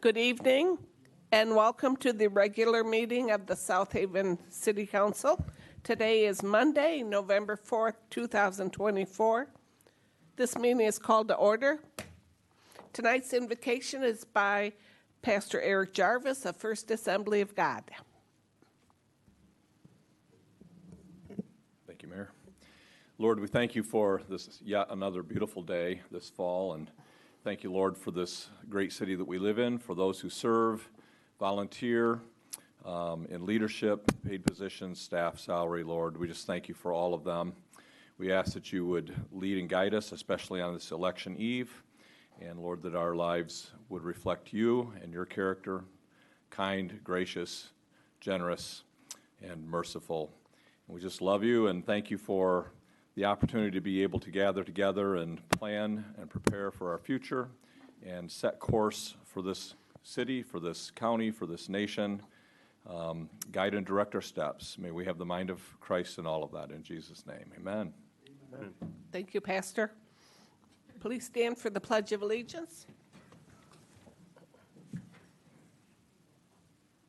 Good evening and welcome to the regular meeting of the South Haven City Council. Today is Monday, November 4th, 2024. This meeting is called to order. Tonight's invocation is by Pastor Eric Jarvis of First Assembly of God. Thank you, Mayor. Lord, we thank you for this yet another beautiful day this fall, and thank you, Lord, for this great city that we live in, for those who serve, volunteer, in leadership, paid positions, staff, salary, Lord. We just thank you for all of them. We ask that you would lead and guide us, especially on this election eve, and Lord, that our lives would reflect you and your character, kind, gracious, generous, and merciful. And we just love you and thank you for the opportunity to be able to gather together and plan and prepare for our future and set course for this city, for this county, for this nation. Guide and direct our steps. May we have the mind of Christ in all of that. In Jesus' name, amen. Amen. Thank you, Pastor. Please stand for the Pledge of Allegiance.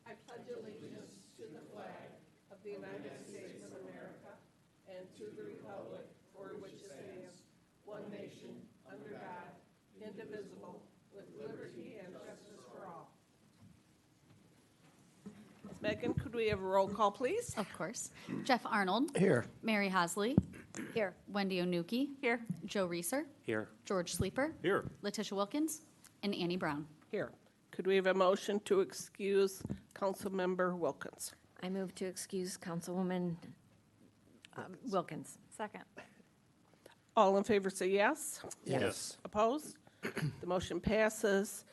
I pledge allegiance to the flag of the United States of America and to the republic for which it stands, one nation, under God, indivisible, with liberty and justice for all. Megan, could we have a roll call, please? Of course. Jeff Arnold. Here. Mary Hosley. Here. Wendy Onuki. Here. Joe Reeser. Here. George Sleeper. Here. Letitia Wilkins. And Annie Brown. Here. Could we have a motion to excuse Councilmember Wilkins? I move to excuse Councilwoman Wilkins. Second. All in favor say yes. Yes. Opposed? The motion passes.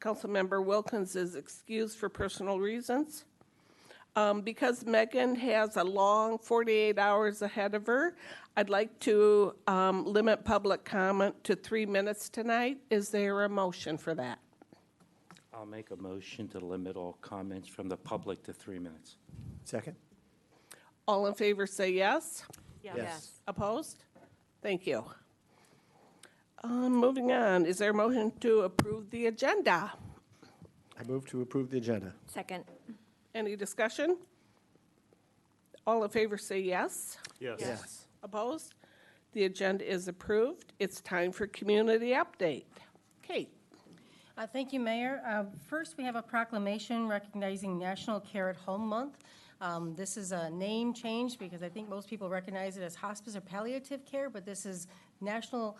Councilmember Wilkins is excused for personal reasons. Because Megan has a long 48 hours ahead of her, I'd like to limit public comment to 3 minutes tonight. Is there a motion for that? I'll make a motion to limit all comments from the public to 3 minutes. Second? All in favor say yes. Yes. Opposed? Thank you. Moving on, is there a motion to approve the agenda? I move to approve the agenda. Second. Any discussion? All in favor say yes. Yes. Opposed? The agenda is approved. It's time for community update. Kate. Thank you, Mayor. First, we have a proclamation recognizing National Care at Home Month. This is a name change because I think most people recognize it as hospice or palliative care, but this is National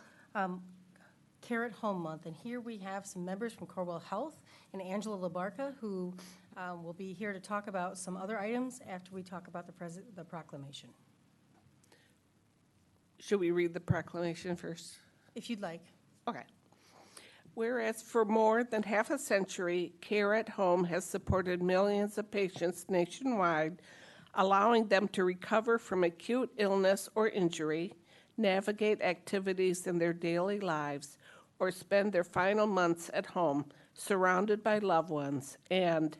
Care at Home Month. And here we have some members from Corewell Health and Angela Labarca, who will be here to talk about some other items after we talk about the proclamation. Should we read the proclamation first? If you'd like. Okay. Whereas for more than half a century, Care at Home has supported millions of patients nationwide, allowing them to recover from acute illness or injury, navigate activities in their daily lives, or spend their final months at home, surrounded by loved ones, and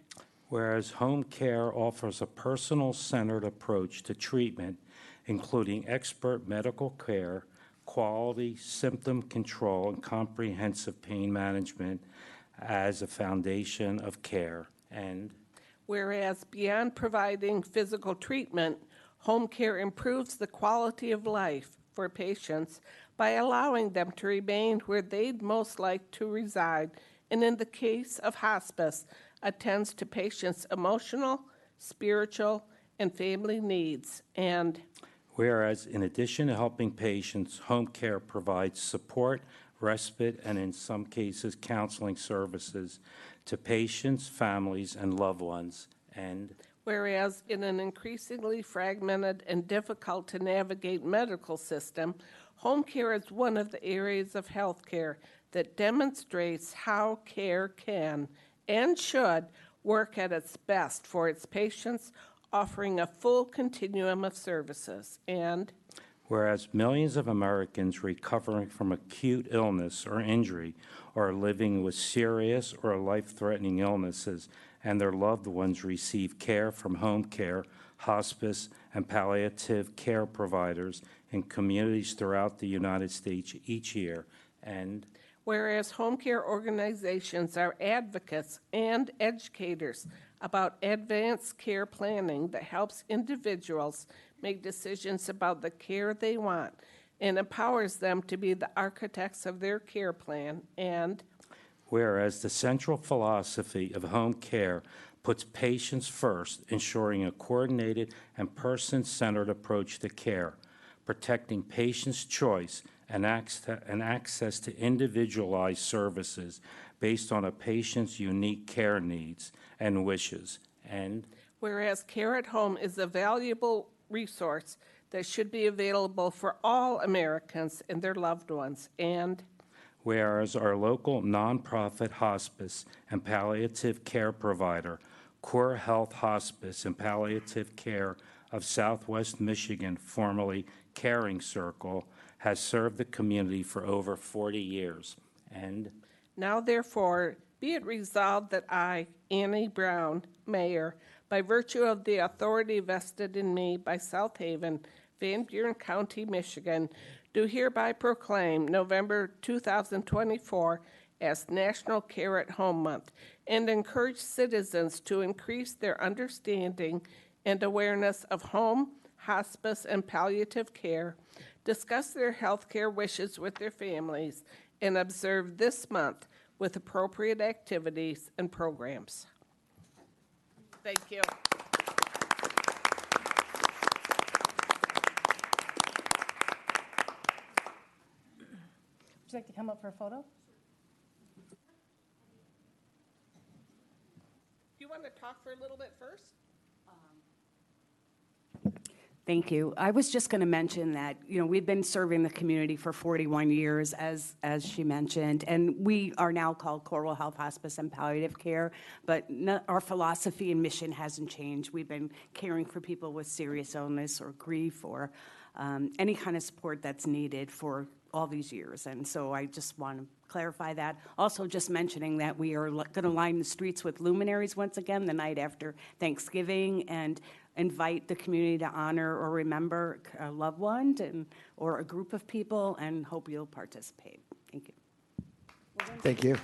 Whereas home care offers a personal-centered approach to treatment, including expert medical care, quality symptom control, and comprehensive pain management as a foundation of care. And whereas beyond providing physical treatment, home care improves the quality of life for patients by allowing them to remain where they'd most like to reside, and in the case of hospice, attends to patients' emotional, spiritual, and family needs. And whereas in addition to helping patients, home care provides support, respite, and in some cases counseling services to patients, families, and loved ones. And whereas in an increasingly fragmented and difficult to navigate medical system, home care is one of the areas of health care that demonstrates how care can and should work at its best for its patients, offering a full continuum of services. And whereas millions of Americans recovering from acute illness or injury are living with serious or life-threatening illnesses and their loved ones receive care from home care, hospice, and palliative care providers in communities throughout the United States each year. And Whereas home care organizations are advocates and educators about advanced care planning that helps individuals make decisions about the care they want and empowers them to be the architects of their care plan. And Whereas the central philosophy of home care puts patients first, ensuring a coordinated and person-centered approach to care, protecting patients' choice and access to individualized services based on a patient's unique care needs and wishes. And whereas Care at Home is a valuable resource that should be available for all Americans and their loved ones. And whereas our local nonprofit hospice and palliative care provider, Core Health Hospice and Palliative Care of Southwest Michigan, formerly Caring Circle, has served the community for over 40 years. And now therefore be it resolved that I, Annie Brown, Mayor, by virtue of the authority vested in me by South Haven, Van Buren County, Michigan, do hereby proclaim November 2024 as National Care at Home Month and encourage citizens to increase their understanding and awareness of home, hospice, and palliative care, discuss their health care wishes with their families, and observe this month with appropriate activities and programs. Thank you. Would you like to come up for a photo? Do you want to talk for a little bit first? Thank you. I was just going to mention that, we've been serving the community for 41 years, as she mentioned, and we are now called Corewell Health Hospice and Palliative Care, but our philosophy and mission hasn't changed. We've been caring for people with serious illness or grief or any kind of support that's needed for all these years, and so I just want to clarify that. Also, just mentioning that we are going to line the streets with luminaries once again the night after Thanksgiving and invite the community to honor or remember a loved one or a group of people, and hope you'll participate. Thank you. Thank you.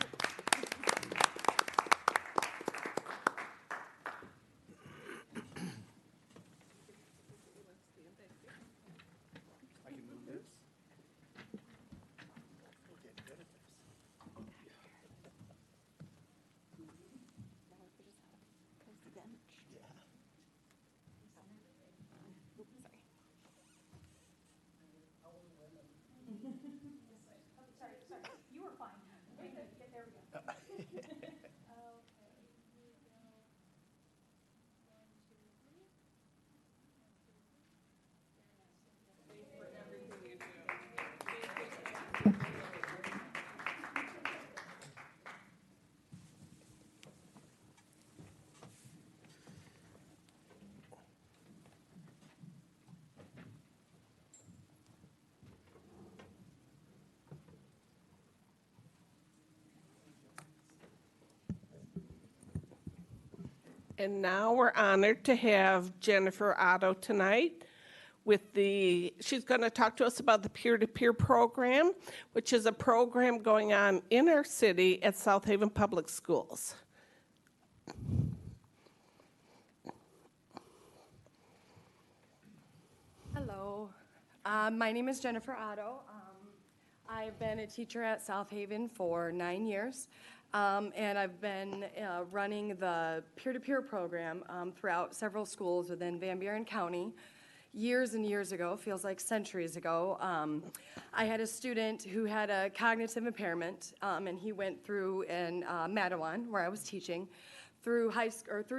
And now we're honored to have Jennifer Otto tonight she's going to talk to us about the peer-to-peer program, which is a program going on in our city at South Haven Public Schools. Hello, my name is Jennifer Otto. I've been a teacher at South Haven for 9 years, and I've been running the peer-to-peer program throughout several schools within Van Buren County. Years and years ago, feels like centuries ago, I had a student who had a cognitive impairment, and he went through in Mattawan, where I was teaching, through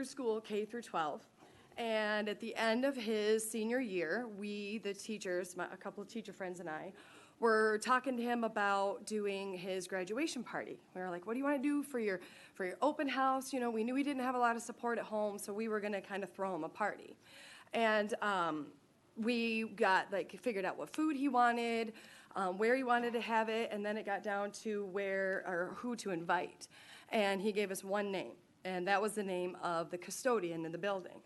school K through 12. And at the end of his senior year, we, the teachers, a couple of teacher friends and I, were talking to him about doing his graduation party. We were like, what do you want to do for your open house? We knew he didn't have a lot of support at home, so we were going to kind of throw him a party. And we got, figured out what food he wanted, where he wanted to have it, and then it got down to who to invite. And he gave us one name, and that was the name of the custodian in the building.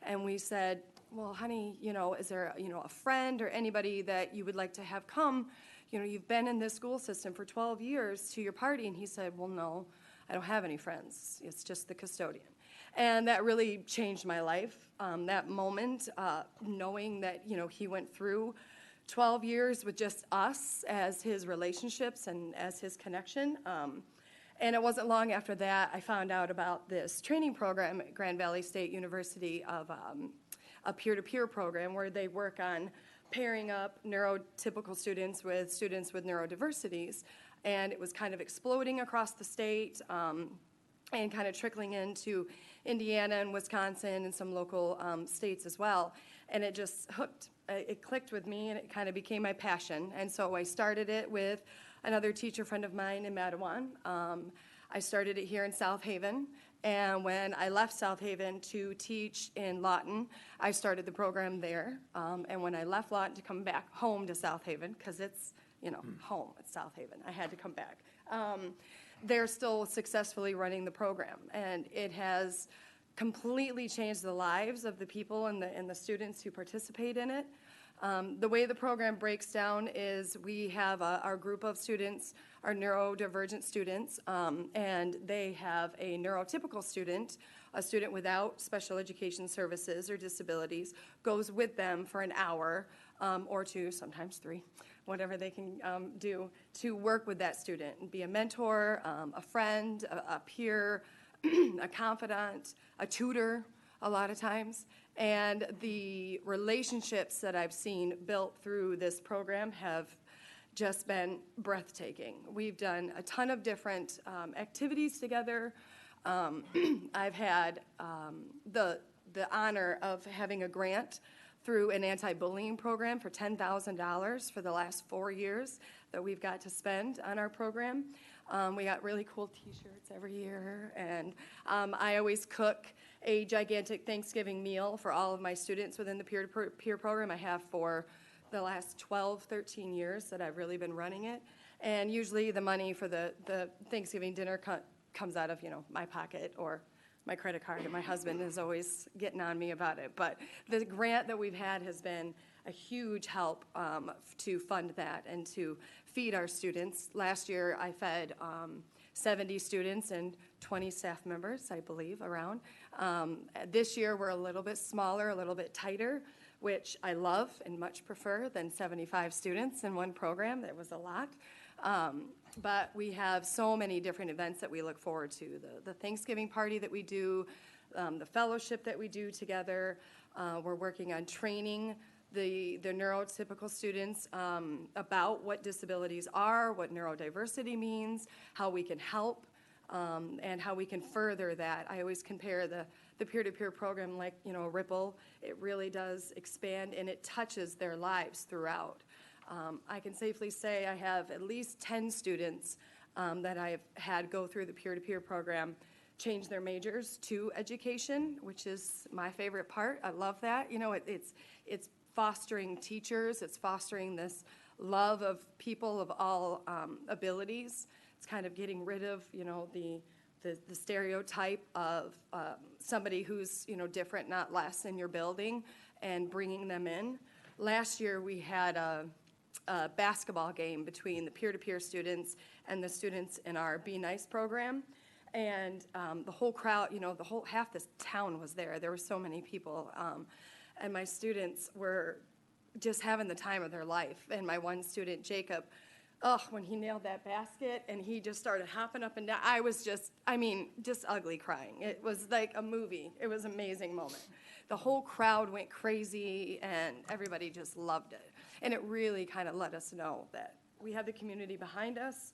And we said, well, honey, is there, a friend or anybody that you would like to have come? You've been in this school system for 12 years to your party. And he said, well, no, I don't have any friends. It's just the custodian. And that really changed my life. That moment, knowing that, he went through 12 years with just us as his relationships and as his connection. And it wasn't long after that I found out about this training program at Grand Valley State University of a peer-to-peer program where they work on pairing up neurotypical students with neurodiversities. And it was kind of exploding across the state and kind of trickling into Indiana and Wisconsin and some local states as well. And it just hooked. It clicked with me, and it kind of became my passion. And so I started it with another teacher friend of mine in Matawan. I started it here in South Haven. And when I left South Haven to teach in Lawton, I started the program there. And when I left Lawton to come back home to South Haven, because it's, home at South Haven, I had to come back. They're still successfully running the program. And it has completely changed the lives of the people and the students who participate in it. The way the program breaks down is we have our group of students, our neurodivergent students, and they have a neurotypical student, a student without special education services or disabilities, goes with them for an hour or two, sometimes 3, whatever they can do, to work with that student and be a mentor, a friend, a peer, a confidant, a tutor a lot of times. And the relationships that I've seen built through this program have just been breathtaking. We've done a ton of different activities together. I've had the honor of having a grant through an anti-bullying program for $10,000 for the last 4 years that we've got to spend on our program. We got really cool T-shirts every year, and I always cook a gigantic Thanksgiving meal for all of my students within the peer-to-peer program. I have for the last 12, 13 years that I've really been running it, and usually the money for the Thanksgiving dinner comes out of, my pocket or my credit card, and my husband is always getting on me about it. But the grant that we've had has been a huge help to fund that and to feed our students. Last year, I fed 70 students and 20 staff members, I believe, around. This year, we're a little bit smaller, a little bit tighter, which I love and much prefer than 75 students in one program. That was a lot. But we have so many different events that we look forward to. The Thanksgiving party that we do, the fellowship that we do together. We're working on training the neurotypical students about what disabilities are, what neurodiversity means, how we can help, and how we can further that. I always compare the peer-to-peer program like, a ripple. It really does expand, and it touches their lives throughout. I can safely say I have at least 10 students that I've had go through the peer-to-peer program change their majors to education, which is my favorite part. I love that. It's fostering teachers. It's fostering this love of people of all abilities. It's kind of getting rid of, the stereotype of somebody who's, different, not less in your building, and bringing them in. Last year, we had a basketball game between the peer-to-peer students and the students in our Be Nice program. And the whole crowd, half this town was there. There were so many people. And my students were just having the time of their life. And my one student, Jacob, when he nailed that basket and he just started hopping up and down, I was just ugly crying. It was like a movie. It was an amazing moment. The whole crowd went crazy and everybody just loved it. And it really kind of let us know that we have the community behind us.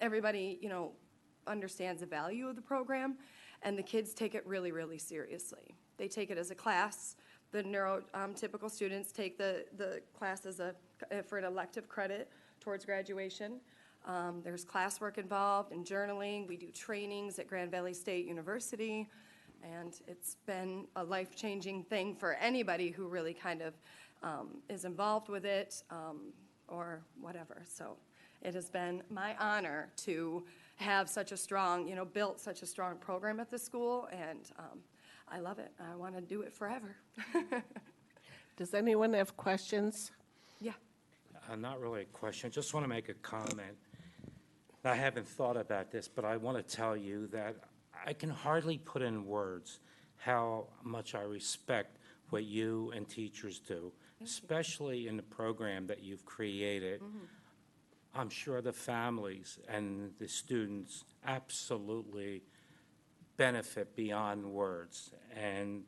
Everybody, understands the value of the program, and the kids take it really, really seriously. They take it as a class. The neurotypical students take the class for an elective credit towards graduation. There's classwork involved and journaling. We do trainings at Grand Valley State University, and it's been a life-changing thing for anybody who really kind of is involved with it or whatever. So it has been my honor to have such a strong, built such a strong program at the school, and I love it. I want to do it forever. Does anyone have questions? Yeah. Not really a question, I just want to make a comment. I haven't thought about this, but I want to tell you that I can hardly put in words how much I respect what you and teachers do, especially in the program that you've created. I'm sure the families and the students absolutely benefit beyond words. And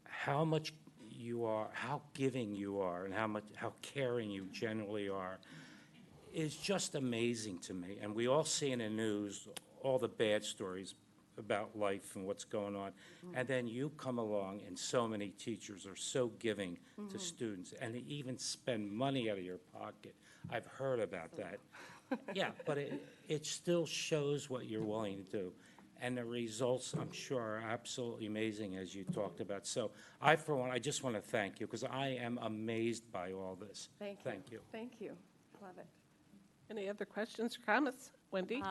how much you are, how giving you are, and how caring you generally are is just amazing to me. And we all see in the news all the bad stories about life and what's going on. And then you come along, and so many teachers are so giving to students, and they even spend money out of your pocket. I've heard about that. Yeah, but it still shows what you're willing to do. And the results, I'm sure, are absolutely amazing, as you talked about. So I, for one, I just want to thank you, because I am amazed by all this. Thank you. Thank you. Thank you. Love it. Any other questions or comments? Wendy?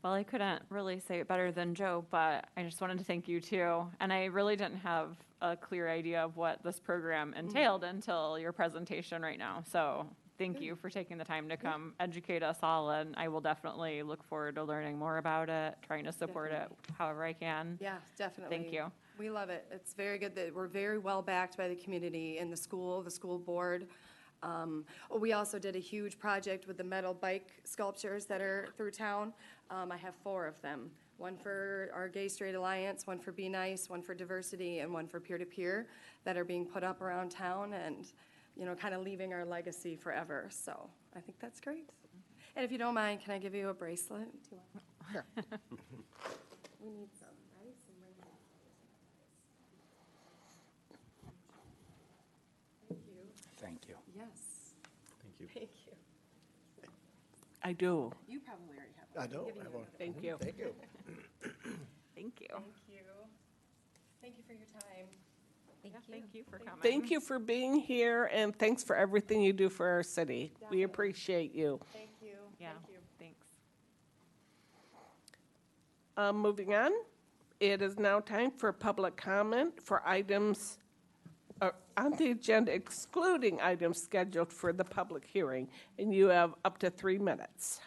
Well, I couldn't really say it better than Joe, but I just wanted to thank you too. And I really didn't have a clear idea of what this program entailed until your presentation right now. So thank you for taking the time to come educate us all, and I will definitely look forward to learning more about it, trying to support it however I can. Yeah, definitely. Thank you. We love it. It's very good that we're very well backed by the community and the school board. We also did a huge project with the metal bike sculptures that are through town. I have 4 of them. One for our Gay Straight Alliance, one for Be Nice, one for Diversity, and one for Peer-to-Peer that are being put up around town and, you know, kind of leaving our legacy forever. So I think that's great. And if you don't mind, can I give you a bracelet? Sure. We need some, right? Some rings. Thank you. Thank you. Yes. Thank you. Thank you. I do. You probably already have one. I don't. Giving I you won't. another. Thank you. Thank you. Thank you. Thank you. Thank you for your time. Thank you for coming. Thank you for being here, and thanks for everything you do for our city. We appreciate you. Thank you. Yeah, Thank you. thanks. Moving on, it is now time for public comment for items on the agenda excluding items scheduled for the public hearing, and you have up to 3 minutes.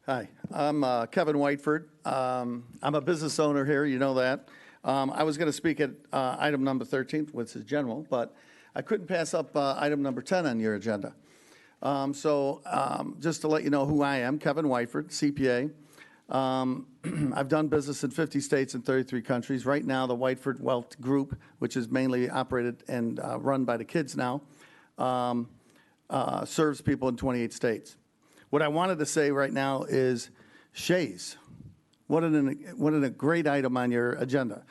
Hi, I'm Kevin Whiteford. I'm a business owner here, you know that. I was going to speak at item number 13, which is general, but I couldn't pass up item number 10 on your agenda. Just to let you know who I am, Kevin Whiteford, CPA. I've done business in 50 states and 33 countries. Right now, the Whiteford Wealth Group, which is mainly operated and run by the kids now, serves people in 28 states. What I wanted to say right now is Shays. What a great item on your agenda.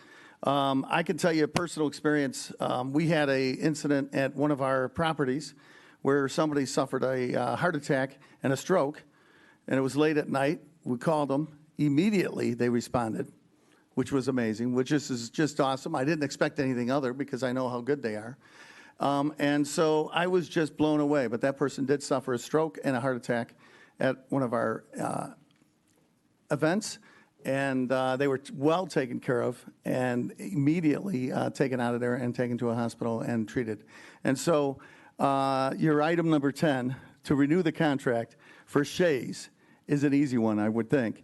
I can tell you a personal experience. We had an incident at one of our properties where somebody suffered a heart attack and a stroke, and it was late at night. We called them. Immediately, they responded, which was amazing, which is just awesome. I didn't expect anything other because I know how good they are. And so I was just blown away. But that person did suffer a stroke and a heart attack at one of our events. And they were well taken care of and immediately taken out of there and taken to a hospital and treated. And so your item number 10, to renew the contract for Shays, is an easy one, I would think,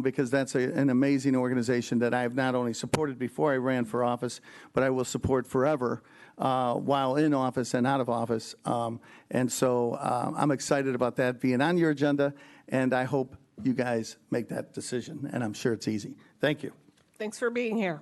because that's an amazing organization that I have not only supported before I ran for office, but I will support forever while in office and out of office. And so I'm excited about that being on your agenda, and I hope you guys make that decision, and I'm sure it's easy. Thank you. Thanks for being here.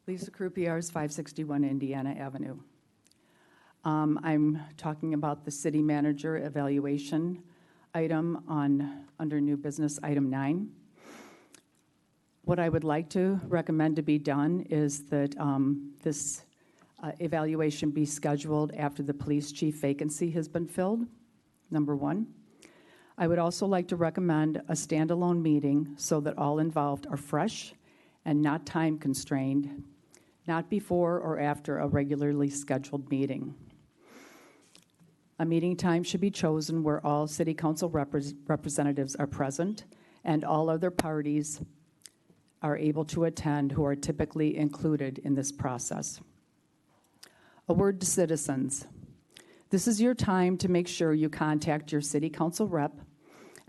Lisa Croupiers, 561 Indiana Avenue. I'm talking about the city manager evaluation item under new business item 9. What I would like to recommend to be done is that this evaluation be scheduled after the police chief vacancy has been filled, number one. I would also like to recommend a standalone meeting so that all involved are fresh and not time constrained, not before or after a regularly scheduled meeting. A meeting time should be chosen where all city council representatives are present and all other parties are able to attend who are typically included in this process. A word to citizens. This is your time to make sure you contact your city council rep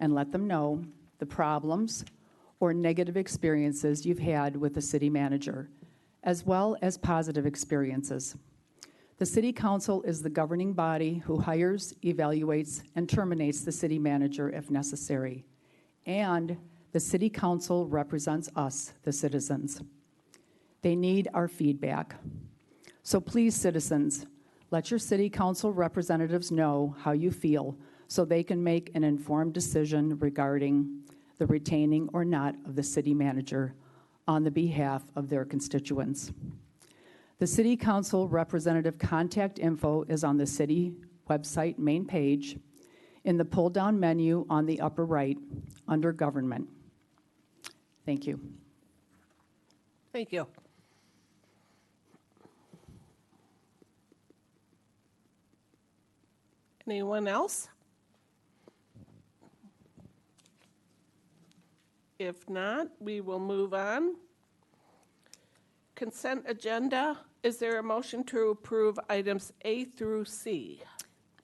and let them know the problems or negative experiences you've had with the city manager, as well as positive experiences. The city council is the governing body who hires, evaluates, and terminates the city manager if necessary. And the city council represents us, the citizens. They need our feedback. So please, citizens, let your city council representatives know how you feel so they can make an informed decision regarding the retaining or not of the city manager on the behalf of their constituents. The city council representative contact info is on the city website main page in the pull-down menu on the upper right under government. Thank you. Thank you. Anyone else? If not, we will move on. Consent agenda. Is there a motion to approve items A through C?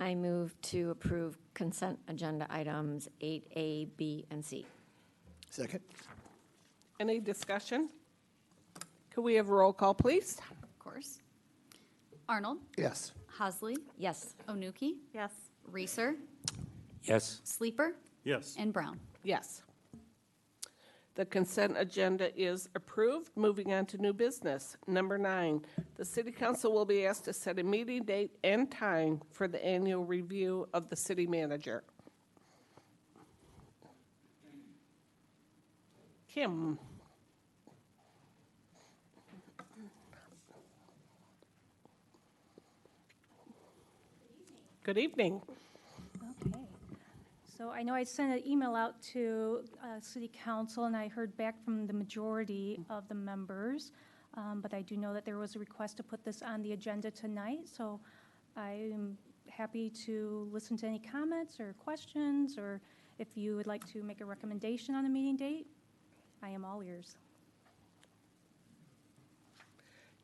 I move to approve consent agenda items 8A, B, and C. Second. Any discussion? Could we have a roll call, please? Of course. Arnold? Yes. Hasley? Yes. Onuki? Yes. Reeser? Yes. Sleeper? Yes. And Brown. Yes. The consent agenda is approved. Moving on to new business. Number 9, the city council will be asked to set a meeting date and time for the annual review of the city manager. Kim. Good evening. Okay. So I know I sent an email out to City Council, and I heard back from the majority of the members, but I do know that there was a request to put this on the agenda tonight, so I am happy to listen to any comments or questions, or if you would like to make a recommendation on a meeting date, I am all ears.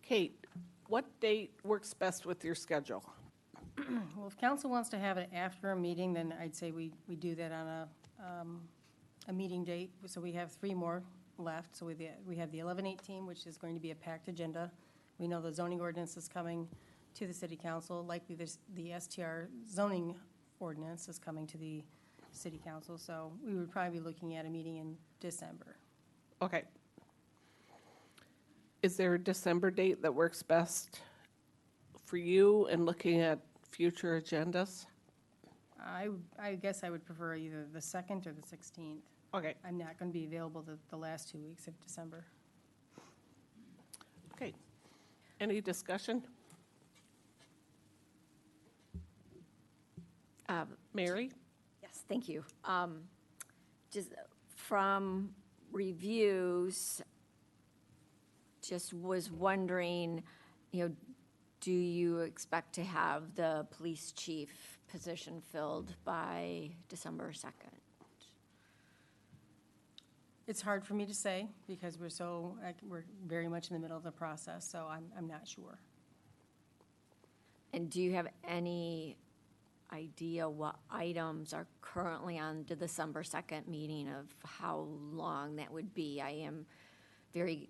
Kate, what date works best with your schedule? Well, if council wants to have it after a meeting, then I'd say we do that on a meeting date. So we have 3 more left. So we have the 11/18, which is going to be a packed agenda. We know the zoning ordinance is coming to the city council. Likely the STR zoning ordinance is coming to the city council. So we would probably be looking at a meeting in December. Okay. Is there a December date that works best for you in looking at future agendas? I guess I would prefer either the 2nd or the 16th. Okay. I'm not going to be available the last 2 weeks of December. Okay. Any discussion? Mary? Yes, thank you. Just from reviews, just was wondering, do you expect to have the police chief position filled by December 2nd? It's hard for me to say because we're very much in the middle of the process, so I'm not sure. And do you have any idea what items are currently on the December 2nd meeting of how long that would be? I am very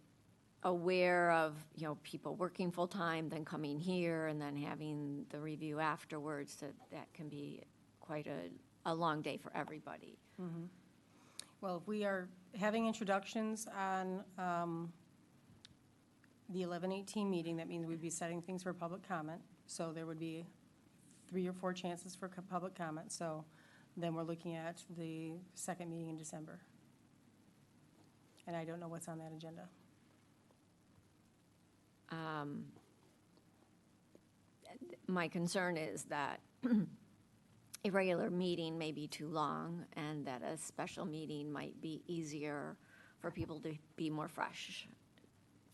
aware of, people working full-time, then coming here, and then having the review afterwards, that can be quite a long day for everybody. Mm-hmm. Well, if we are having introductions on the 11/18 meeting, that means we'd be setting things for public comment. So there would be 3 or 4 chances for public comment. So then we're looking at the 2nd meeting in December. And I don't know what's on that agenda. my concern is that a regular meeting may be too long and that a special meeting might be easier for people to be more fresh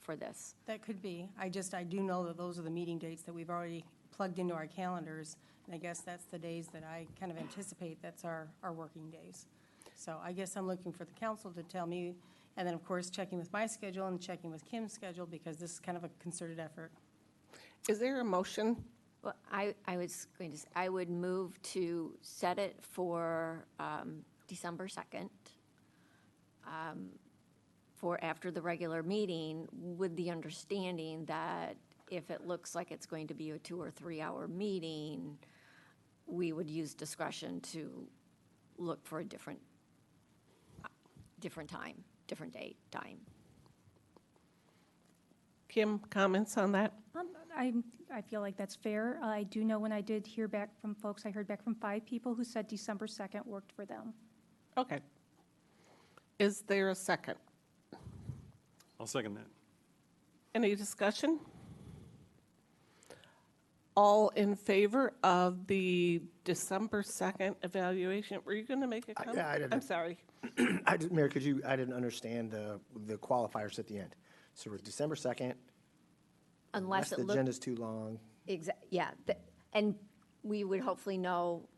for this. That could be. I do know that those are the meeting dates that we've already plugged into our calendars, and I guess that's the days that I kind of anticipate that's our working days. So I guess I'm looking for the council to tell me, and then, of course, checking with my schedule and checking with Kim's schedule, because this is kind of a concerted effort. Is there a motion? Well, I was going to, I would move to set it for December 2nd, for after the regular meeting, with the understanding that if it looks like it's going to be a 2 or 3 hour meeting, we would use discretion to look for a different time, different date, time. Kim, comments on that? I feel like that's fair. I do know when I did hear back from folks, I heard back from 5 people who said December 2nd worked for them. Okay. Is there a second? I'll second that. Any discussion? All in favor of the December 2nd evaluation? Were you going to make a comment? Yeah, I didn't. I'm sorry. Mayor, I didn't understand the qualifiers at the end. So we're December 2nd, Unless it the looks. agenda's too long. Yeah, and we would hopefully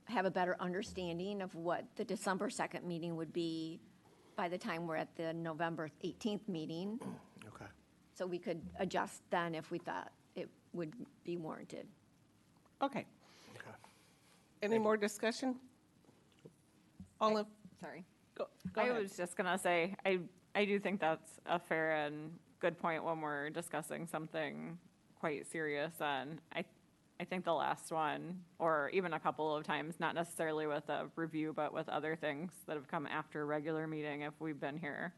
have a better understanding of what the December 2nd meeting would be by the time we're at the November 18th meeting. Okay. So we could adjust then if we thought it would be warranted. Okay. Okay. Any more discussion? All in, Sorry. go I ahead. was just gonna say, I do think that's a fair and good point when we're discussing something quite serious. And I think the last one, or even a couple of times, not necessarily with a review, but with other things that have come after a regular meeting, if we've been here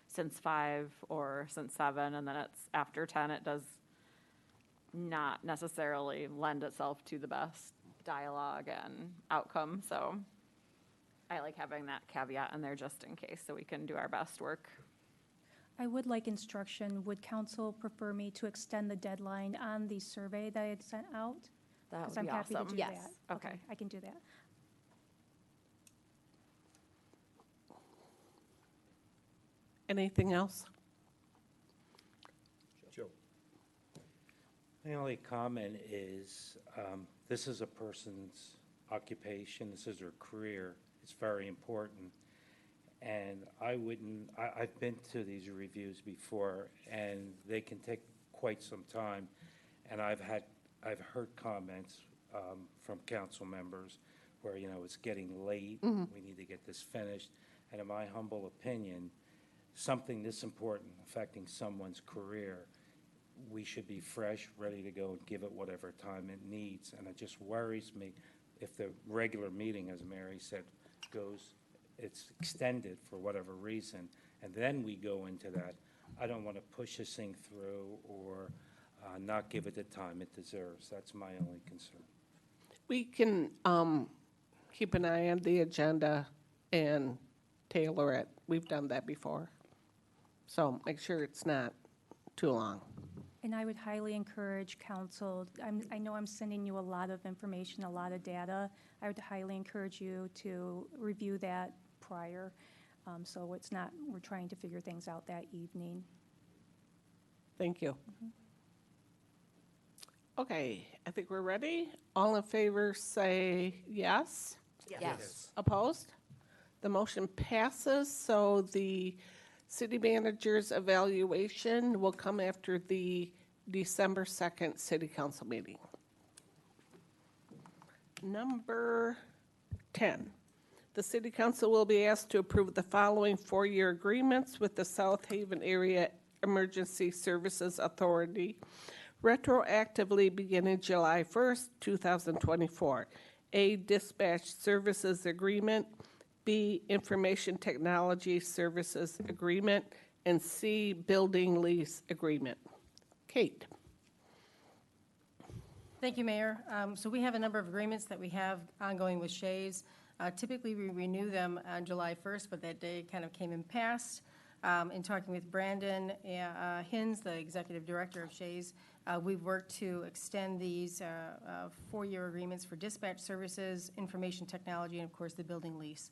since 5 or since 7, and then it's after 10, it does not necessarily lend itself to the best dialogue and outcome. So I like having that caveat in there just in case, so we can do our best work. I would like instruction. Would council prefer me to extend the deadline on the survey that I had sent out? That Because would I'm be happy to awesome. do Yes. that. Okay. I can do that. Anything else? Joe. My only comment is, this is a person's occupation, this is her career, it's very important. And I've been to these reviews before, and they can take quite some time. And I've heard comments from council members where, it's getting late, we need to get this finished. And in my humble opinion, something this important affecting someone's career, we should be fresh, ready to go and give it whatever time it needs. And it just worries me if the regular meeting, as Mary said, it's extended for whatever reason, and then we go into that. I don't want to push this thing through or not give it the time it deserves. That's my only concern. We can keep an eye on the agenda and tailor it. We've done that before. So make sure it's not too long. And I would highly encourage council, I know I'm sending you a lot of information, a lot of data. I would highly encourage you to review that prior, so it's not, we're trying to figure things out that evening. Thank you. Okay, I think we're ready. All in favor, say yes. Yes. Opposed? The motion passes, so the city manager's evaluation will come after the December 2nd city council meeting. Number 10, the city council will be asked to approve the following 4-year agreements with the South Haven Area Emergency Services Authority, retroactively beginning July 1st, 2024. A, dispatch services agreement, B, information technology services agreement, and C, building lease agreement. Kate. Thank you, Mayor. So we have a number of agreements that we have ongoing with Shays. Typically, we renew them on July 1st, but that day kind of came and passed. In talking with Brandon Hins, the executive director of Shays, we've worked to extend these 4-year agreements for dispatch services, information technology, and of course, the building lease.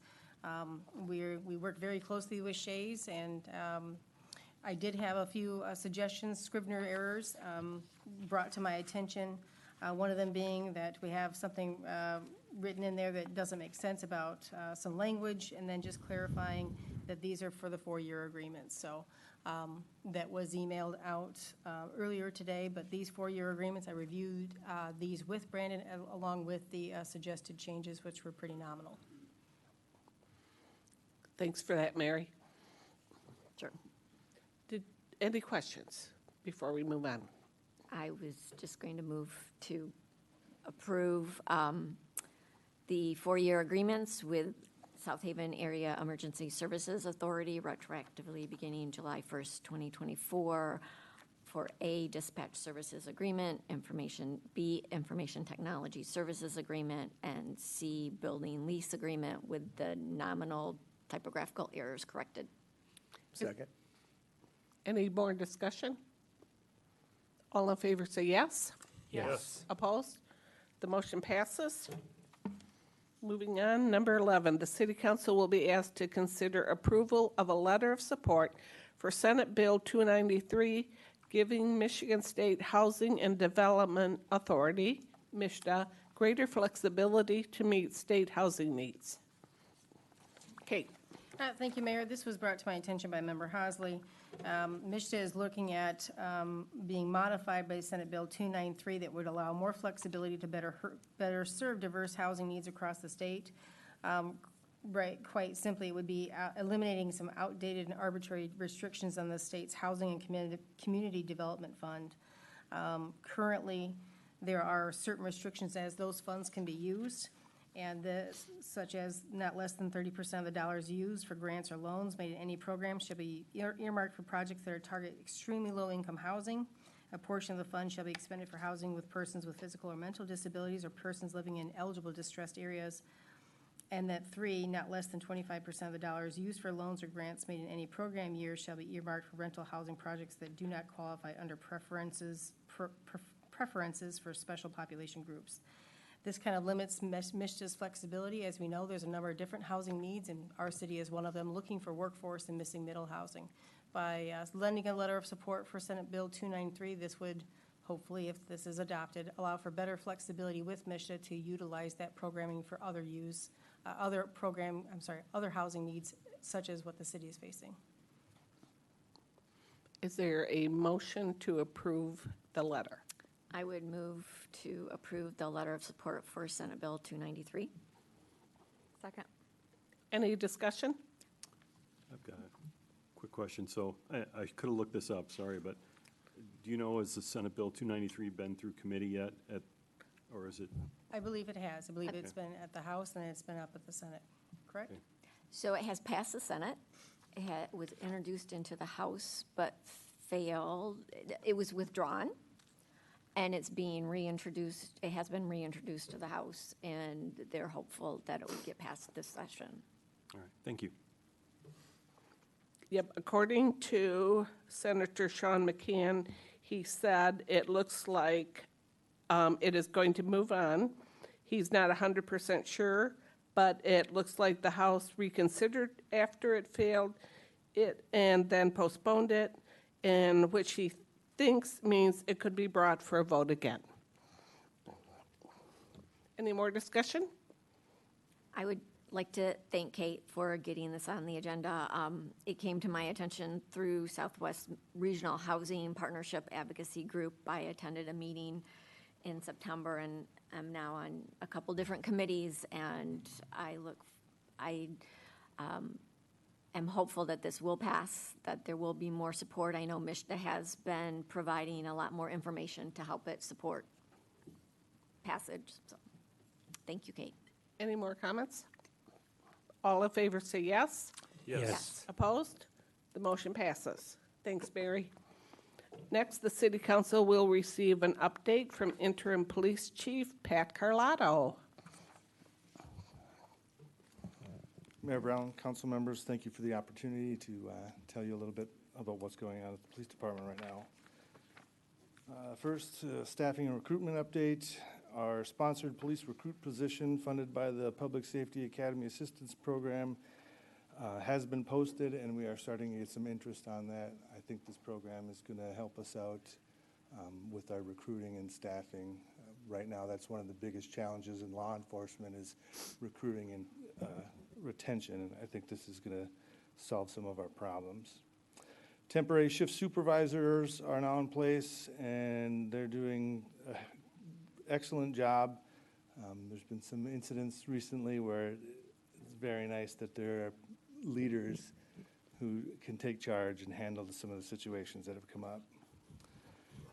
We work very closely with Shays, and I did have a few suggestions, Scrivener errors brought to my attention. One of them being that we have something written in there that doesn't make sense about some language, and then just clarifying that these are for the 4-year agreements. So that was emailed out earlier today, but these 4-year agreements, I reviewed these with Brandon along with the suggested changes, which were pretty nominal. Thanks for that, Mary. Sure. Any questions before we move on? I was just going to move to approve the 4-year agreements with South Haven Area Emergency Services Authority retroactively beginning July 1st, 2024 for A, dispatch services agreement, B, information technology services agreement, and C, building lease agreement with the nominal typographical errors corrected. Second. Any more discussion? All in favor say yes. Yes. Opposed? The motion passes. Moving on, number 11, the City Council will be asked to consider approval of a letter of support for Senate Bill 293, giving Michigan State Housing and Development Authority, MISHDA, greater flexibility to meet state housing needs. Kate. Thank you, Mayor. This was brought to my attention by Member Hosley. MISHDA is looking at being modified by Senate Bill 293 that would allow more flexibility to better serve diverse housing needs across the state. Right, quite simply, it would be eliminating some outdated and arbitrary restrictions on the state's Housing and Community Development Fund. Currently, there are certain restrictions as those funds can be used, and such as not less than 30% of the dollars used for grants or loans made in any program shall be earmarked for projects that are target extremely low-income housing. A portion of the fund shall be expended for housing with persons with physical or mental disabilities or persons living in eligible distressed areas. And that 3, not less than 25% of the dollars used for loans or grants made in any program year shall be earmarked for rental housing projects that do not qualify under preferences for special population groups. This kind of limits MISHDA's flexibility. As we know, there's a number of different housing needs, and our city is one of them, looking for workforce and missing middle housing. By lending a letter of support for Senate Bill 293, this would hopefully, if this is adopted, allow for better flexibility with MISHDA to utilize that programming for other other housing needs, such as what the city is facing. Is there a motion to approve the letter? I would move to approve the letter of support for Senate Bill 293. Second. Any discussion? I've got a quick question. So I could have looked this up, sorry, but do you know, has the Senate Bill 293 been through committee yet, or is it? I believe it has. I believe it's been at the House and it's been up at the Senate, correct? Okay. So it has passed the Senate. It was introduced into the House, but failed. It was withdrawn, and it's being reintroduced. It has been reintroduced to the House, and they're hopeful that it would get passed this session. All right, thank you. Yep, according to Senator Sean McCann, he said it looks like it is going to move on. He's not 100% sure, but it looks like the House reconsidered after it failed it and then postponed it, and which he thinks means it could be brought for a vote again. Any more discussion? I would like to thank Kate for getting this on the agenda. It came to my attention through Southwest Regional Housing Partnership Advocacy Group. I attended a meeting in September, and I'm now on a couple different committees, and I am hopeful that this will pass, that there will be more support. I know MISHDA has been providing a lot more information to help it support passage. So, thank you, Kate. Any more comments? All in favor say yes. Yes. Opposed? The motion passes. Thanks, Barry. Next, the City Council will receive an update from Interim Police Chief Pat Carlotto. Mayor Brown, council members, thank you for the opportunity to tell you a little bit about what's going on at the police department right now. First, staffing and recruitment update. Our sponsored police recruit position funded by the Public Safety Academy Assistance Program has been posted, and we are starting to get some interest on that. I think this program is going to help us out with our recruiting and staffing. Right now, that's one of the biggest challenges in law enforcement is recruiting and retention, and I think this is going to solve some of our problems. Temporary shift supervisors are now in place, and they're doing an excellent job. There's been some incidents recently where it's very nice that there are leaders who can take charge and handle some of the situations that have come up.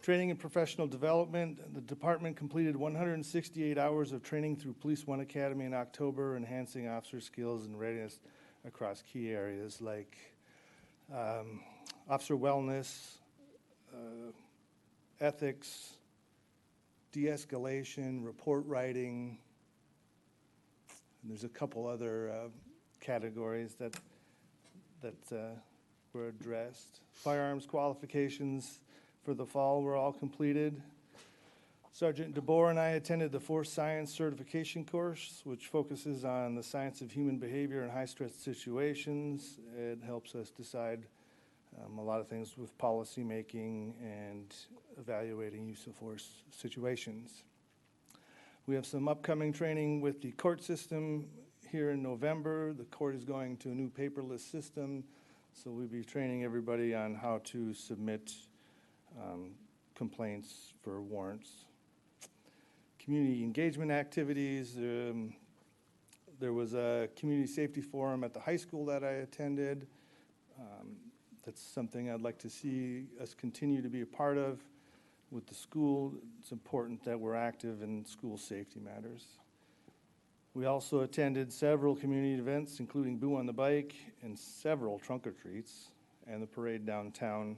Training and professional development. The department completed 168 hours of training through Police One Academy in October, enhancing officer skills and readiness across key areas like officer wellness, ethics, de-escalation, report writing, and there's a couple other categories that were addressed. Firearms qualifications for the fall were all completed. Sergeant DeBoer and I attended the Force Science Certification course, which focuses on the science of human behavior in high-stress situations. It helps us decide a lot of things with policy making and evaluating use of force situations. We have some upcoming training with the court system here in November. The court is going to a new paperless system, so we'll be training everybody on how to submit complaints for warrants. Community engagement activities. There was a community safety forum at the high school that I attended. That's something I'd like to see us continue to be a part of with the school. It's important that we're active in school safety matters. We also attended several community events, including Boo on the Bike and several trunk or treats and the parade downtown.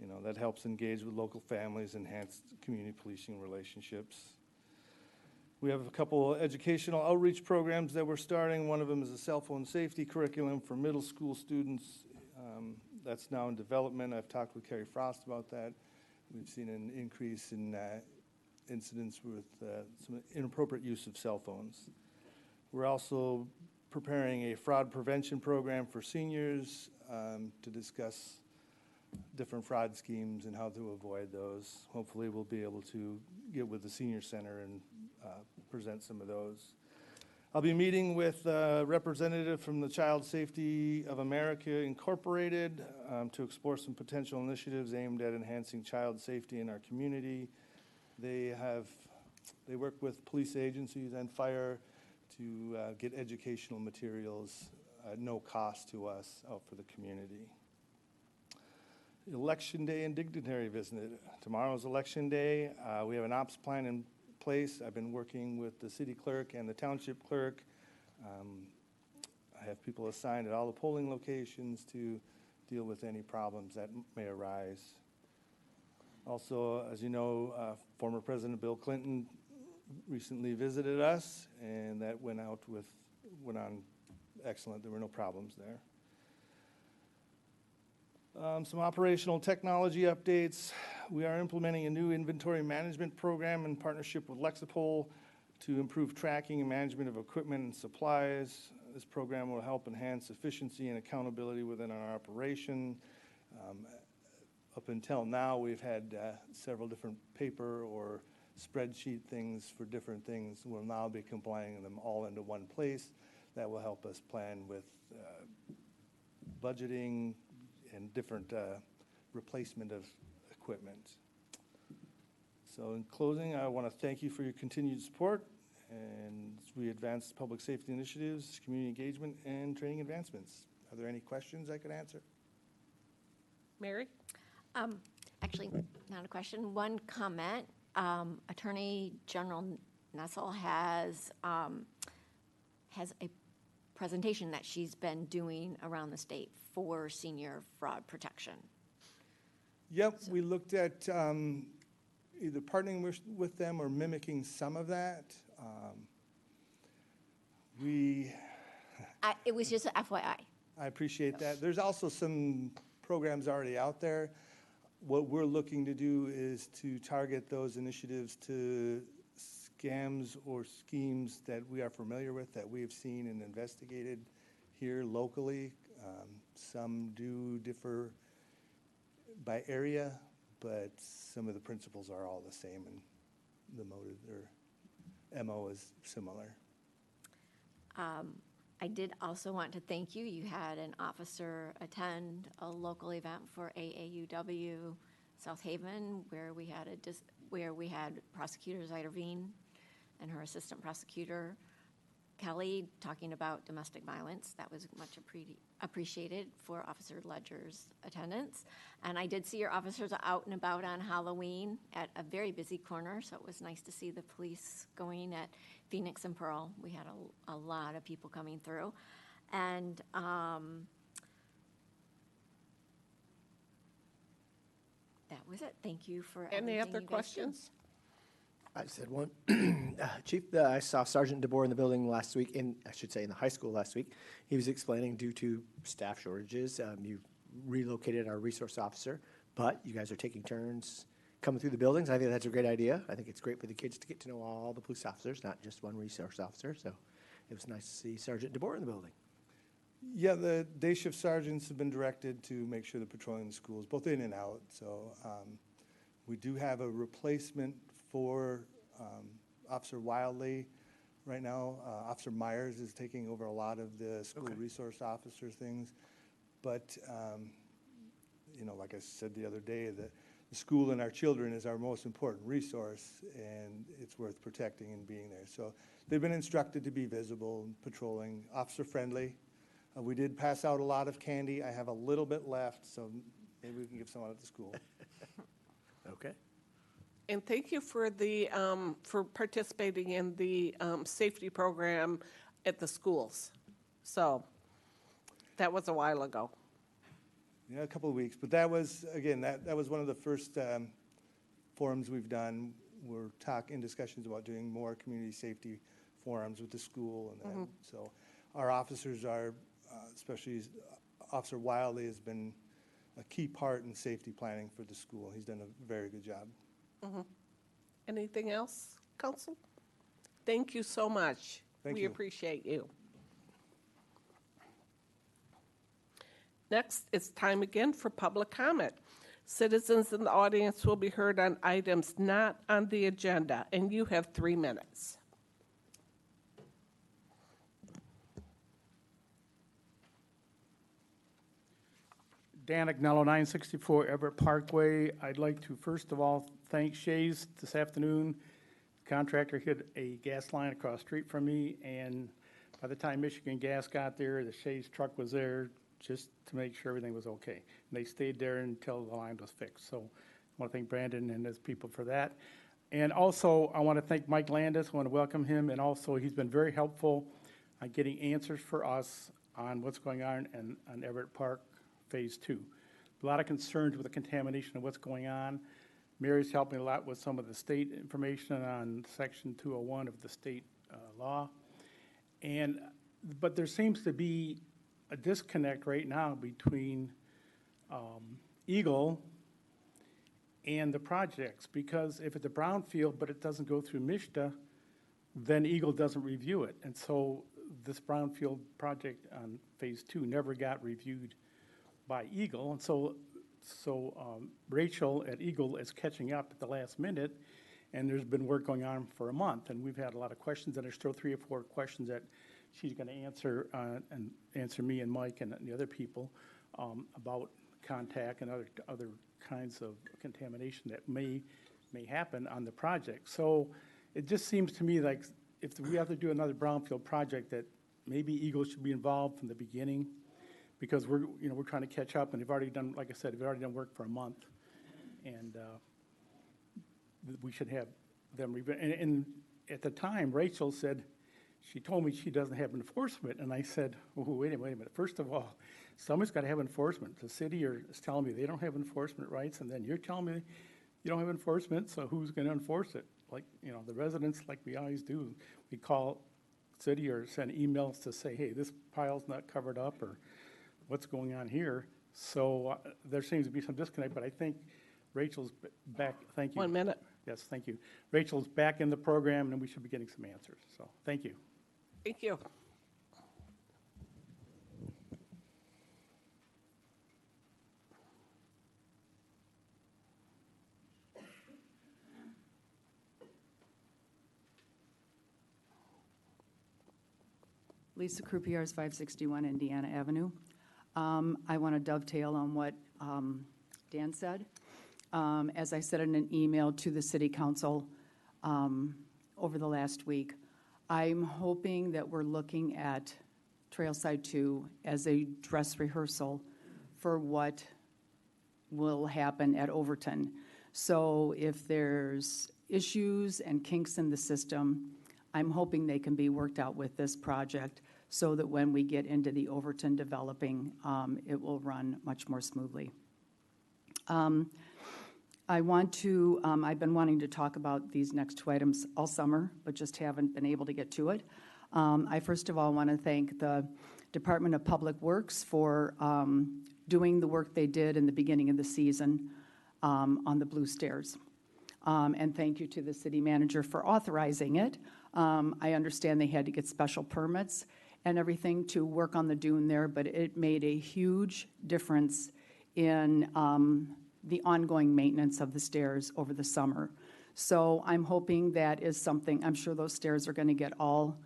You know, that helps engage with local families, enhance community policing relationships. We have a couple educational outreach programs that we're starting. One of them is a cell phone safety curriculum for middle school students. That's now in development. I've talked with Carrie Frost about that. We've seen an increase in incidents with some inappropriate use of cell phones. We're also preparing a fraud prevention program for seniors to discuss different fraud schemes and how to avoid those. Hopefully we'll be able to get with the senior center and present some of those. I'll be meeting with a representative from the Child Safety of America Incorporated to explore some potential initiatives aimed at enhancing child safety in our community. They work with police agencies and fire to get educational materials at no cost to us out for the community. Election Day and dignitary visit. Tomorrow's Election Day. We have an ops plan in place. I've been working with the city clerk and the township clerk. I have people assigned at all the polling locations to deal with any problems that may arise. Also, as you know, former President Bill Clinton recently visited us, and that went on excellent. There were no problems there. Some operational technology updates. We are implementing a new inventory management program in partnership with Lexipol to improve tracking and management of equipment and supplies. This program will help enhance efficiency and accountability within our operation. Up until now, we've had several different paper or spreadsheet things for different things. We'll now be combining them all into one place. That will help us plan with budgeting and different replacement of equipment. So in closing, I want to thank you for your continued support, and as we advance public safety initiatives, community engagement, and training advancements. Are there any questions I could answer? Mary? Actually, not a question, one comment. Attorney General Nessel has a presentation that she's been doing around the state for senior fraud protection. Yep, we looked at either partnering with them or mimicking some of that. It was just a FYI. I appreciate that. There's also some programs already out there. What we're looking to do is to target those initiatives to scams or schemes that we are familiar with, that we have seen and investigated here locally. Some do differ by area, but some of the principles are all the same, and the motive or MO is similar. I did also want to thank you. You had an officer attend a local event for AAUW South Haven where we had prosecutor Zeiderveen and her assistant prosecutor Kelly talking about domestic violence. That was much appreciated for Officer Ledger's attendance. And I did see your officers out and about on Halloween at a very busy corner, so it was nice to see the police going at Phoenix and Pearl. We had a lot of people coming through. And that was it. Thank you for everything Any you other guys do. questions? I just had one. Chief, I saw Sergeant DeBoer in the building last week, in the high school last week. He was explaining due to staff shortages, you relocated our resource officer, but you guys are taking turns coming through the buildings. I think that's a great idea. I think it's great for the kids to get to know all the police officers, not just one resource officer. So it was nice to see Sergeant DeBoer in the building. Yeah, the day shift sergeants have been directed to make sure they're patrolling the schools, both in and out. So we do have a replacement for Officer Wildley right now. Officer Myers is taking over a lot of the school resource officer things. But, like I said the other day, the school and our children is our most important resource, and it's worth protecting and being there. So they've been instructed to be visible and patrolling, officer friendly. We did pass out a lot of candy. I have a little bit left, so maybe we can give some out at the school. Okay. And thank you for for participating in the safety program at the schools. So that was a while ago. Yeah, a couple of weeks. But that was, again, that was one of the first forums we've done. We're in discussions about doing more community safety forums with the school. And so our officers are, especially Officer Wildley has been a key part in safety planning for the school. He's done a very good job. Anything else, Council? Thank you so much. Thank We you. appreciate you. Next, it's time again for public comment. Citizens in the audience will be heard on items not on the agenda, and you have 3 minutes. Dan Agnello, 964 Everett Parkway. I'd like to first of all thank Shays this afternoon. Contractor hit a gas line across the street from me, and by the time Michigan Gas got there, the Shays truck was there just to make sure everything was okay. And they stayed there until the line was fixed. So I want to thank Brandon and his people for that. And also, I want to thank Mike Landis. I want to welcome him, and also he's been very helpful on getting answers for us on what's going on Everett Park Phase 2. A lot of concerns with the contamination of what's going on. Mary's helped me a lot with some of the state information on Section 201 of the state law. But there seems to be a disconnect right now between Eagle and the projects, because if it's a brownfield but it doesn't go through MISTA, then Eagle doesn't review it. And so this brownfield project on Phase 2 never got reviewed by Eagle. And so Rachel at Eagle is catching up at the last minute, and there's been work going on for a month. And we've had a lot of questions, and there's still 3 or 4 questions that she's going to answer and answer me and Mike and the other people about contact and other kinds of contamination that may happen on the project. So it just seems to me like if we have to do another brownfield project, that maybe Eagle should be involved from the beginning, because we're trying to catch up, and they've already done, like I said, they've already done work for a month, and we should have them review. And at the time, Rachel said, she told me she doesn't have enforcement, and I said, oh, wait a minute. First of all, somebody's got to have enforcement. The city is telling me they don't have enforcement rights, and then you're telling me you don't have enforcement, so who's going to enforce it? Like, the residents, like we always do, we call city or send emails to say, hey, this pile's not covered up, or what's going on here. So there seems to be some disconnect, but I think Rachel's back. Thank you. 1 minute. Yes, thank you. Rachel's back in the program, and we should be getting some answers. So thank you. Thank you. Lisa Croupiers, 561 Indiana Avenue. I want to dovetail on what Dan said. As I said in an email to the city council over the last week, I'm hoping that we're looking at Trailside 2 as a dress rehearsal for what will happen at Overton. So if there's issues and kinks in the system, I'm hoping they can be worked out with this project so that when we get into the Overton developing, it will run much more smoothly. I've been wanting to talk about these next two items all summer, but just haven't been able to get to it. I first of all want to thank the Department of Public Works for doing the work they did in the beginning of the season on the Blue Stairs. And thank you to the city manager for authorizing it. I understand they had to get special permits and everything to work on the dune there, but it made a huge difference in the ongoing maintenance of the stairs over the summer. So I'm hoping that is something, I'm sure those stairs are going to get all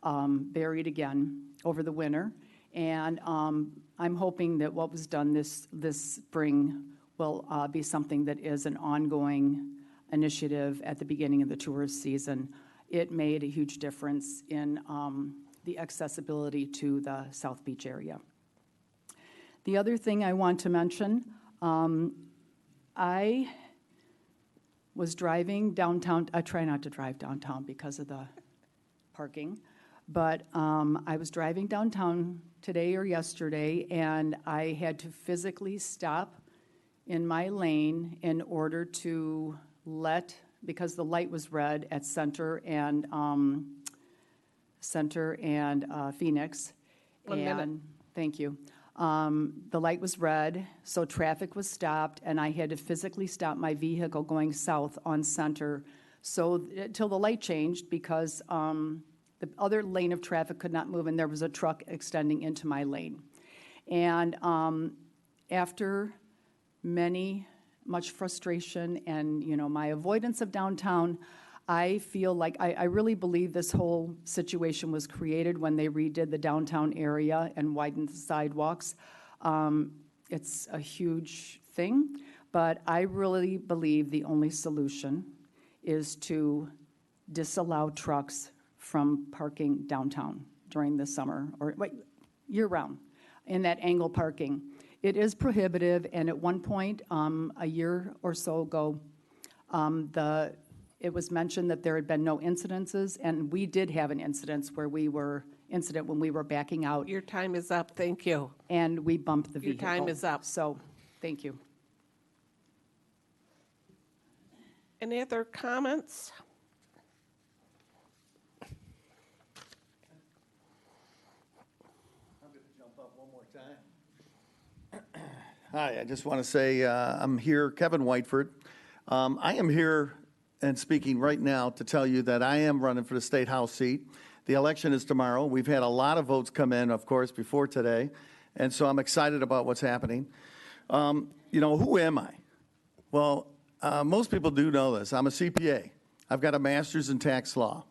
buried again over the winter. And I'm hoping that what was done this spring will be something that is an ongoing initiative at the beginning of the tourist season. It made a huge difference in the accessibility to the South Beach area. The other thing I want to mention, I was driving downtown. I try not to drive downtown because of the parking, but I was driving downtown today or yesterday, and I had to physically stop in my lane in order to because the light was red at Center and Phoenix. 1 minute. Thank you. The light was red, so traffic was stopped, and I had to physically stop my vehicle going south on Center till the light changed, because the other lane of traffic could not move, and there was a truck extending into my lane. And after much frustration and, my avoidance of downtown, I feel like I really believe this whole situation was created when they redid the downtown area and widened the sidewalks. It's a huge thing, but I really believe the only solution is to disallow trucks from parking downtown during the summer, or year-round, in that angle parking. It is prohibitive, and at one point, a year or so ago, it was mentioned that there had been no incidences, and we did have an incident when we were backing out. Your time is up. Thank you. And we bumped the Your vehicle. time is up. So, thank you. Any other comments? I'm going to jump up one more time. Hi, I just want to say I'm here, Kevin Whiteford. I am here and speaking right now to tell you that I am running for the State House seat. The election is tomorrow. We've had a lot of votes come in, of course, before today, and so I'm excited about what's happening. Who am I? Well, most people do know this. I'm a CPA. I've got a master's in tax law.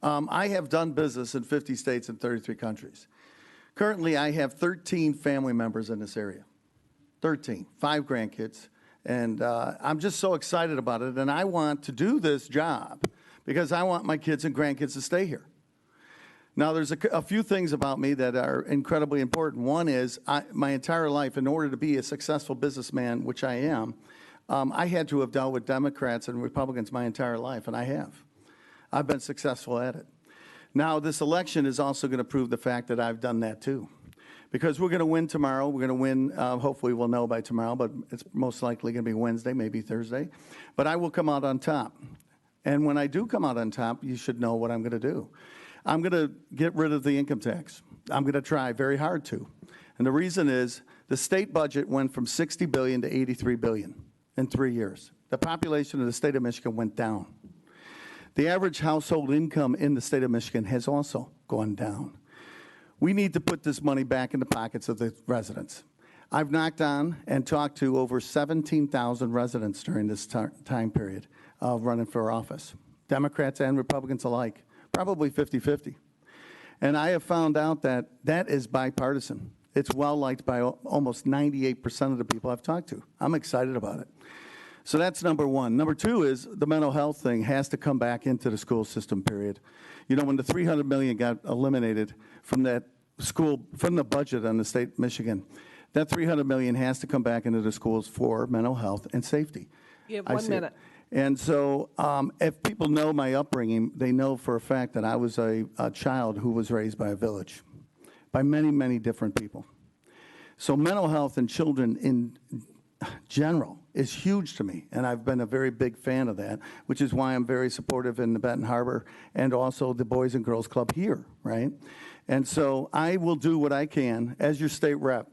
I have done business in 50 states and 33 countries. Currently, I have 13 family members in this area. 13, 5 grandkids. And I'm just so excited about it. And I want to do this job because I want my kids and grandkids to stay here. Now, there's a few things about me that are incredibly important. One is my entire life, in order to be a successful businessman, which I am, I had to have dealt with Democrats and Republicans my entire life, and I have. I've been successful at it. Now, this election is also going to prove the fact that I've done that too. Because we're going to win tomorrow. We're going to win, hopefully we'll know by tomorrow, but it's most likely going to be Wednesday, maybe Thursday. But I will come out on top. And when I do come out on top, you should know what I'm going to do. I'm going to get rid of the income tax. I'm going to try very hard to. And the reason is the state budget went from $60 billion to $83 billion in 3 years. The population of the state of Michigan went down. The average household income in the state of Michigan has also gone down. We need to put this money back in the pockets of the residents. I've knocked on and talked to over 17,000 residents during this time period of running for office, Democrats and Republicans alike, probably 50-50. And I have found out that that is bipartisan. It's well-liked by almost 98% of the people I've talked to. I'm excited about it. So that's number one. Number two is the mental health thing has to come back into the school system, period. You know, when the $300 million got eliminated from that school, from the budget on the state of Michigan, that $300 million has to come back into the schools for mental health and safety. You have I 1 see it. minute. And so if people know my upbringing, they know for a fact that I was a child who was raised by a village, by many, many different people. So mental health in children in general is huge to me, and I've been a very big fan of that, which is why I'm very supportive in the Benton Harbor and also the Boys and Girls Club here, right? And so I will do what I can as your state rep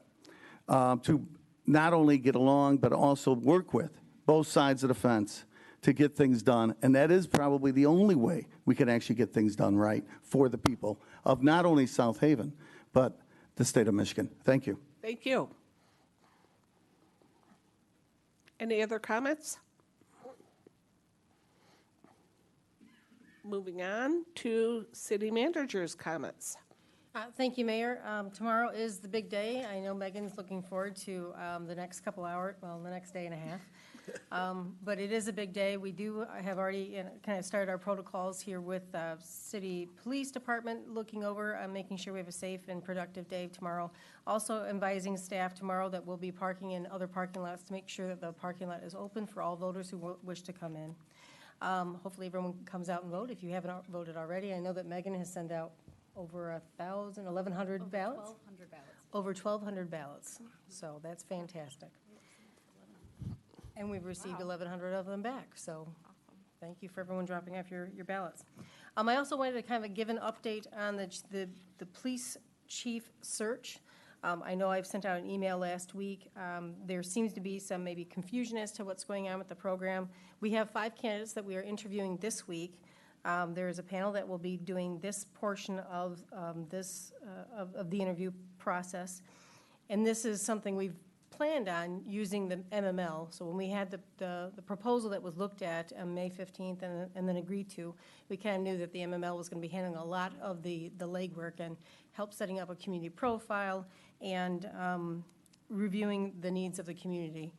to not only get along, but also work with both sides of the fence to get things done. And that is probably the only way we can actually get things done right for the people of not only South Haven, but the state of Michigan. Thank you. Thank you. Any other comments? Moving on to city manager's comments. Thank you, Mayor. Tomorrow is the big day. I know Megan's looking forward to the next couple hours, well, the next day and a half. But it is a big day. We do have already kind of started our protocols here with City Police Department looking over, making sure we have a safe and productive day tomorrow. Also advising staff tomorrow that we'll be parking in other parking lots to make sure that the parking lot is open for all voters who wish to come in. Hopefully everyone comes out and vote if you haven't voted already. I know that Megan has sent out over 1,100 ballots? 1,200 ballots. Over 1,200 ballots, so that's fantastic. And we've received 1,100 of them back, so thank you for everyone dropping off your ballots. I also wanted to kind of give an update on the police chief search. I know I've sent out an email last week. There seems to be some maybe confusion as to what's going on with the program. We have 5 candidates that we are interviewing this week. There is a panel that will be doing this portion of the interview process. And this is something we've planned on using the MML. So when we had the proposal that was looked at on May 15th and then agreed to, we kind of knew that the MML was going to be handling a lot of the legwork and help setting up a community profile and reviewing the needs of the community.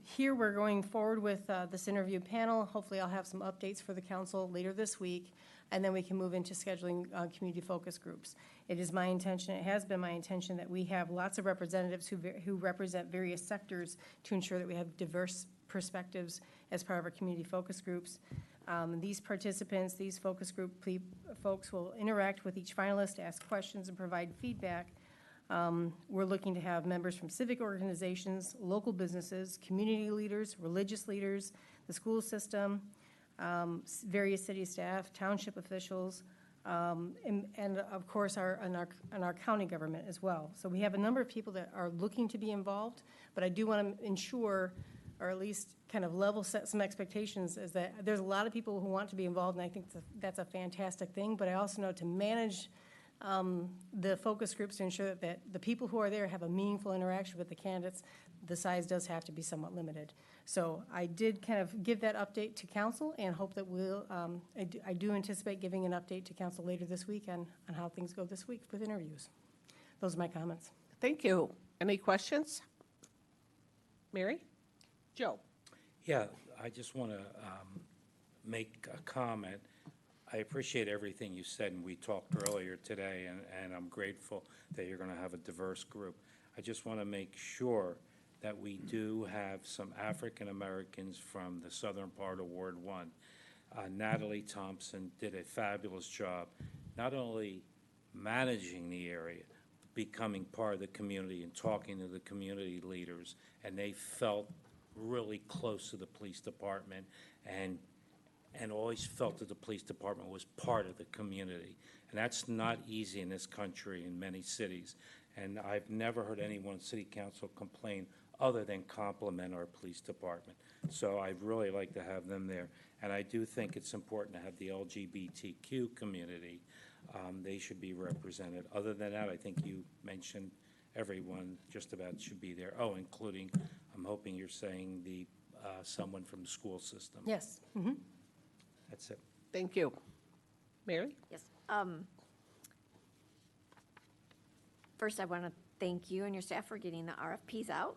Here we're going forward with this interview panel. Hopefully I'll have some updates for the council later this week, and then we can move into scheduling community focus groups. It is my intention, it has been my intention, that we have lots of representatives who represent various sectors to ensure that we have diverse perspectives as part of our community focus groups. These participants, these focus group folks will interact with each finalist, ask questions, and provide feedback. We're looking to have members from civic organizations, local businesses, community leaders, religious leaders, the school system, various city staff, township officials, and of course our county government as well. So we have a number of people that are looking to be involved, but I do want to ensure, or at least kind of level set some expectations, is that there's a lot of people who want to be involved, and I think that's a fantastic thing, but I also know to manage the focus groups to ensure that the people who are there have a meaningful interaction with the candidates, the size does have to be somewhat limited. So I did kind of give that update to council and hope that I do anticipate giving an update to council later this week on how things go this week with interviews. Those are my comments. Thank you. Any questions? Mary? Joe? Yeah, I just want to make a comment. I appreciate everything you said, and we talked earlier today, and I'm grateful that you're going to have a diverse group. I just want to make sure that we do have some African Americans from the southern part of Ward 1. Natalie Thompson did a fabulous job, not only managing the area, but becoming part of the community and talking to the community leaders, and they felt really close to the police department, and and always felt that the police department was part of the community. And that's not easy in this country, in many cities. And I've never heard anyone in city council complain other than compliment our police department. So I'd really like to have them there. And I do think it's important to have the LGBTQ community. They should be represented. Other than that, I think you mentioned everyone just about should be there. Oh, including, I'm hoping you're saying the, someone from the school system. Yes. That's it. Thank you. Mary? Yes. First, I want to thank you and your staff for getting the RFPs out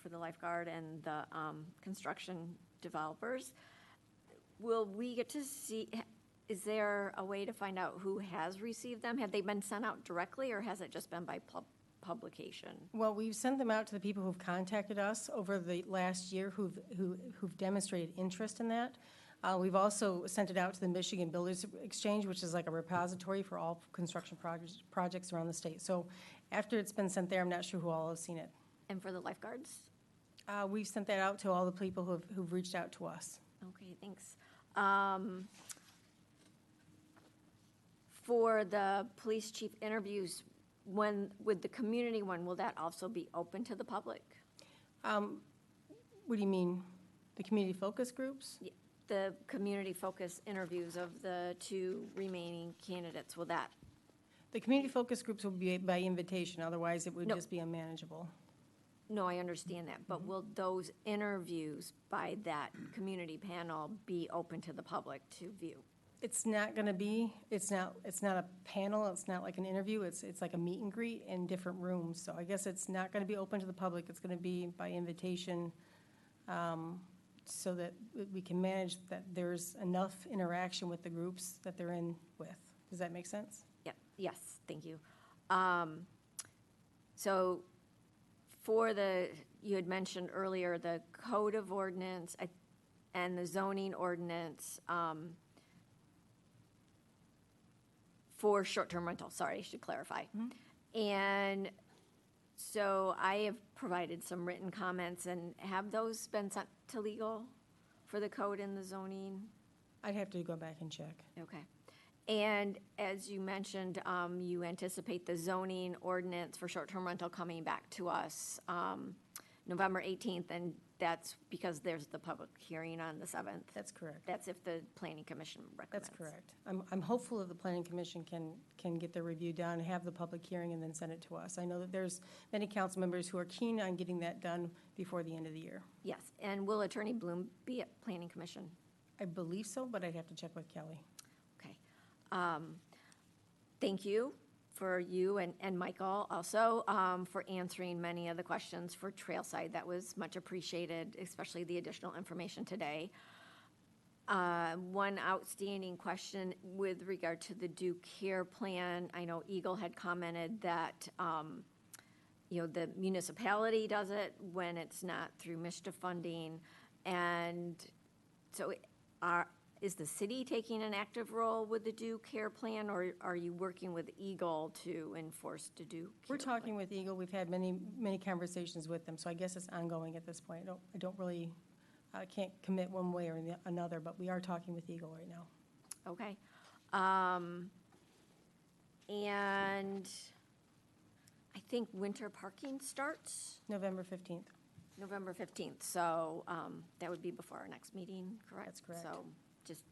for the lifeguard and the construction developers. Will we get to see, is there a way to find out who has received them? Have they been sent out directly, or has it just been by publication? Well, we've sent them out to the people who've contacted us over the last year who've demonstrated interest in that. We've also sent it out to the Michigan Builders Exchange, which is like a repository for all construction projects around the state. So after it's been sent there, I'm not sure who all have seen it. And for the lifeguards? We've sent that out to all the people who've reached out to us. Okay, thanks. For the police chief interviews, with the community one, will that also be open to the public? What do you mean? The community focus groups? The community focus interviews of the 2 remaining candidates, will that? The community focus groups will be by invitation, otherwise it would No. just be unmanageable. No, I understand that, but will those interviews by that community panel be open to the public to view? It's not going to be, it's not a panel, it's not like an interview, it's like a meet and greet in different rooms. So I guess it's not going to be open to the public, it's going to be by invitation, so that we can manage that there's enough interaction with the groups that they're in with. Does that make sense? Yeah, yes, thank you. So for you had mentioned earlier, the code of ordinance and the zoning ordinance for short-term rental, sorry, I should clarify. And so I have provided some written comments, and have those been sent to legal for the code and the zoning? I'd have to go back and check. Okay. And as you mentioned, you anticipate the zoning ordinance for short-term rental coming back to us November 18th, and that's because there's the public hearing on the 7th. That's correct. That's if the planning commission recommends. That's correct. I'm hopeful that the planning commission can get their review done, have the public hearing, and then send it to us. I know that there's many council members who are keen on getting that done before the end of the year. Yes, and will Attorney Bloom be at planning commission? I believe so, but I'd have to check with Kelly. Okay. Thank you for you and Michael also for answering many of the questions for Trailside. That was much appreciated, especially the additional information today. One outstanding question with regard to the Duke Care Plan. I know Eagle had commented that the municipality does it when it's not through MSHDA funding. And so is the city taking an active role with the Duke Care Plan, or are you working with Eagle to enforce the Duke? We're talking with Eagle. We've had many conversations with them, so I guess it's ongoing at this point. I don't really, I can't commit one way or another, but we are talking with Eagle right now. Okay. And I think winter parking starts November 15th. November 15th, so that would be before our next meeting, correct? That's correct. So just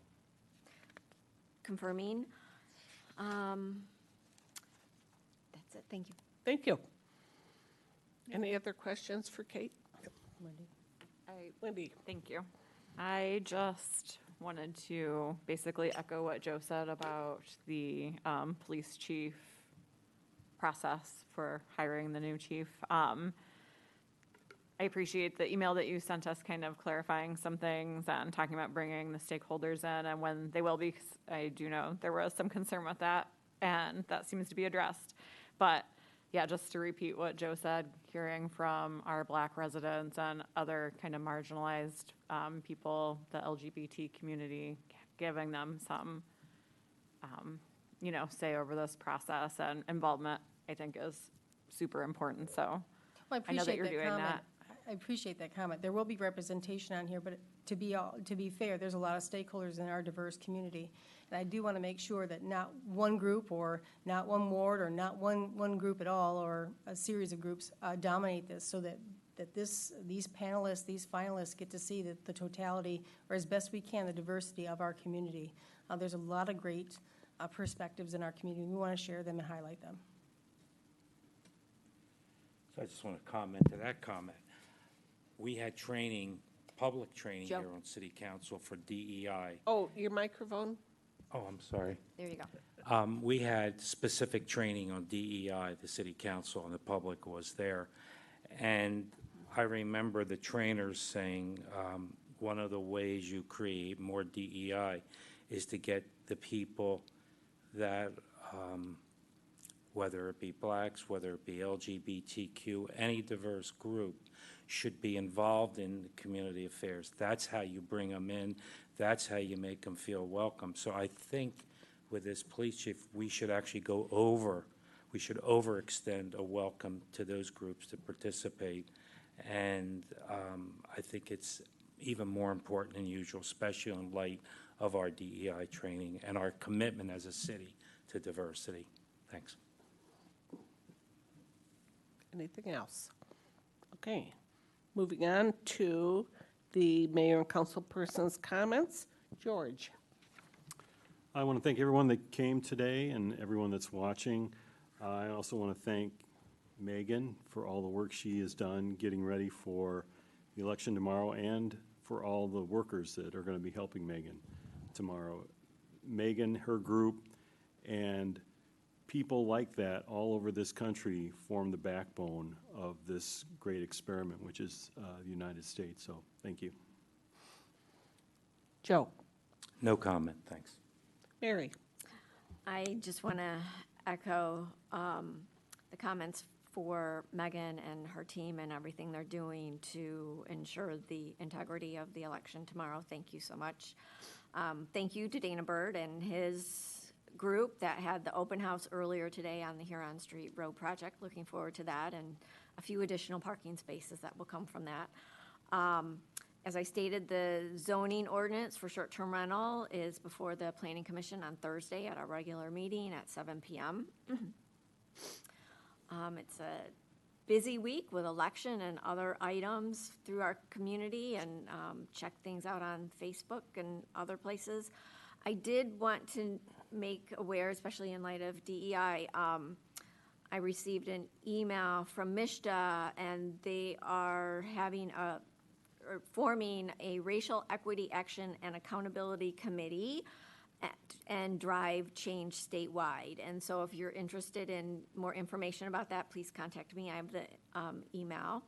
confirming. That's it, thank you. Thank you. Any other questions for Kate? Wendy? Wendy? Thank you. I just wanted to basically echo what Joe said about the police chief process for hiring the new chief. I appreciate the email that you sent us kind of clarifying some things and talking about bringing the stakeholders in and when they will be. 'Cause I do know there was some concern with that, and that seems to be addressed. But yeah, just to repeat what Joe said, hearing from our Black residents and other kind of marginalized people, the LGBT community, giving them some, say over this process and involvement, I think is super important. So Well, I know that you're doing comment. that. I appreciate that comment. There will be representation on here, but to be fair, there's a lot of stakeholders in our diverse community. And I do want to make sure that not one group or not one ward or not one group at all or a series of groups dominate this so that these panelists, these finalists get to see the totality, or as best we can, the diversity of our community. There's a lot of great perspectives in our community. We want to share them and highlight them. So I just want to comment to that comment. We had training, public training Joe. here on City Council for DEI. Oh, your microphone? Oh, I'm sorry. There you go. We had specific training on DEI, the City Council, and the public was there. And I remember the trainers saying, one of the ways you create more DEI is to get the people that, whether it be blacks, whether it be LGBTQ, any diverse group, should be involved in community affairs. That's how you bring them in. That's how you make them feel welcome. So I think with this police chief, we should actually we should overextend a welcome to those groups to participate. And I think it's even more important than usual, especially in light of our DEI training and our commitment as a city to diversity. Thanks. Anything else? Okay. Moving on to the mayor and council person's comments. George. I want to thank everyone that came today and everyone that's watching. I also want to thank Megan for all the work she has done getting ready for the election tomorrow and for all the workers that are going to be helping Megan tomorrow. Megan, her group, and people like that all over this country form the backbone of this great experiment, which is the United States. So thank you. Joe. No comment, thanks. Mary. I just want to echo the comments for Megan and her team and everything they're doing to ensure the integrity of the election tomorrow. Thank you so much. Thank you to Dana Bird and his group that had the open house earlier today on the Huron Street Road project. Looking forward to that and a few additional parking spaces that will come from that. As I stated, the zoning ordinance for short-term rental is before the Planning Commission on Thursday at our regular meeting at 7 p.m. It's a busy week with election and other items through our community, and check things out on Facebook and other places. I did want to make aware, especially in light of DEI, I received an email from MISHDA, and they are forming a Racial Equity Action and Accountability Committee and drive change statewide. And so if you're interested in more information about that, please contact me. I have the email.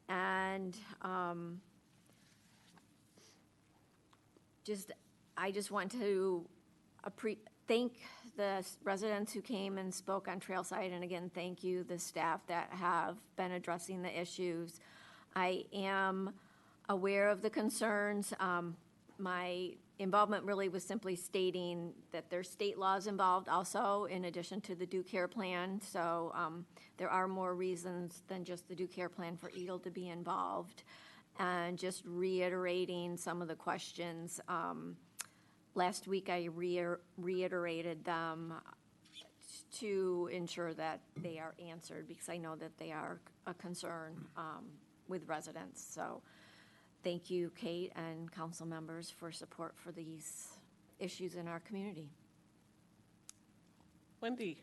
And I just want to thank the residents who came and spoke on Trailside. And again, thank you, the staff that have been addressing the issues. I am aware of the concerns. My involvement really was simply stating that there's state laws involved also, in addition to the Due Care Plan. So there are more reasons than just the Due Care Plan for EGLE to be involved. And just reiterating some of the questions. Last week I reiterated them to ensure that they are answered, because I know that they are a concern with residents. So thank you, Kate and council members, for support for these issues in our community. Wendy.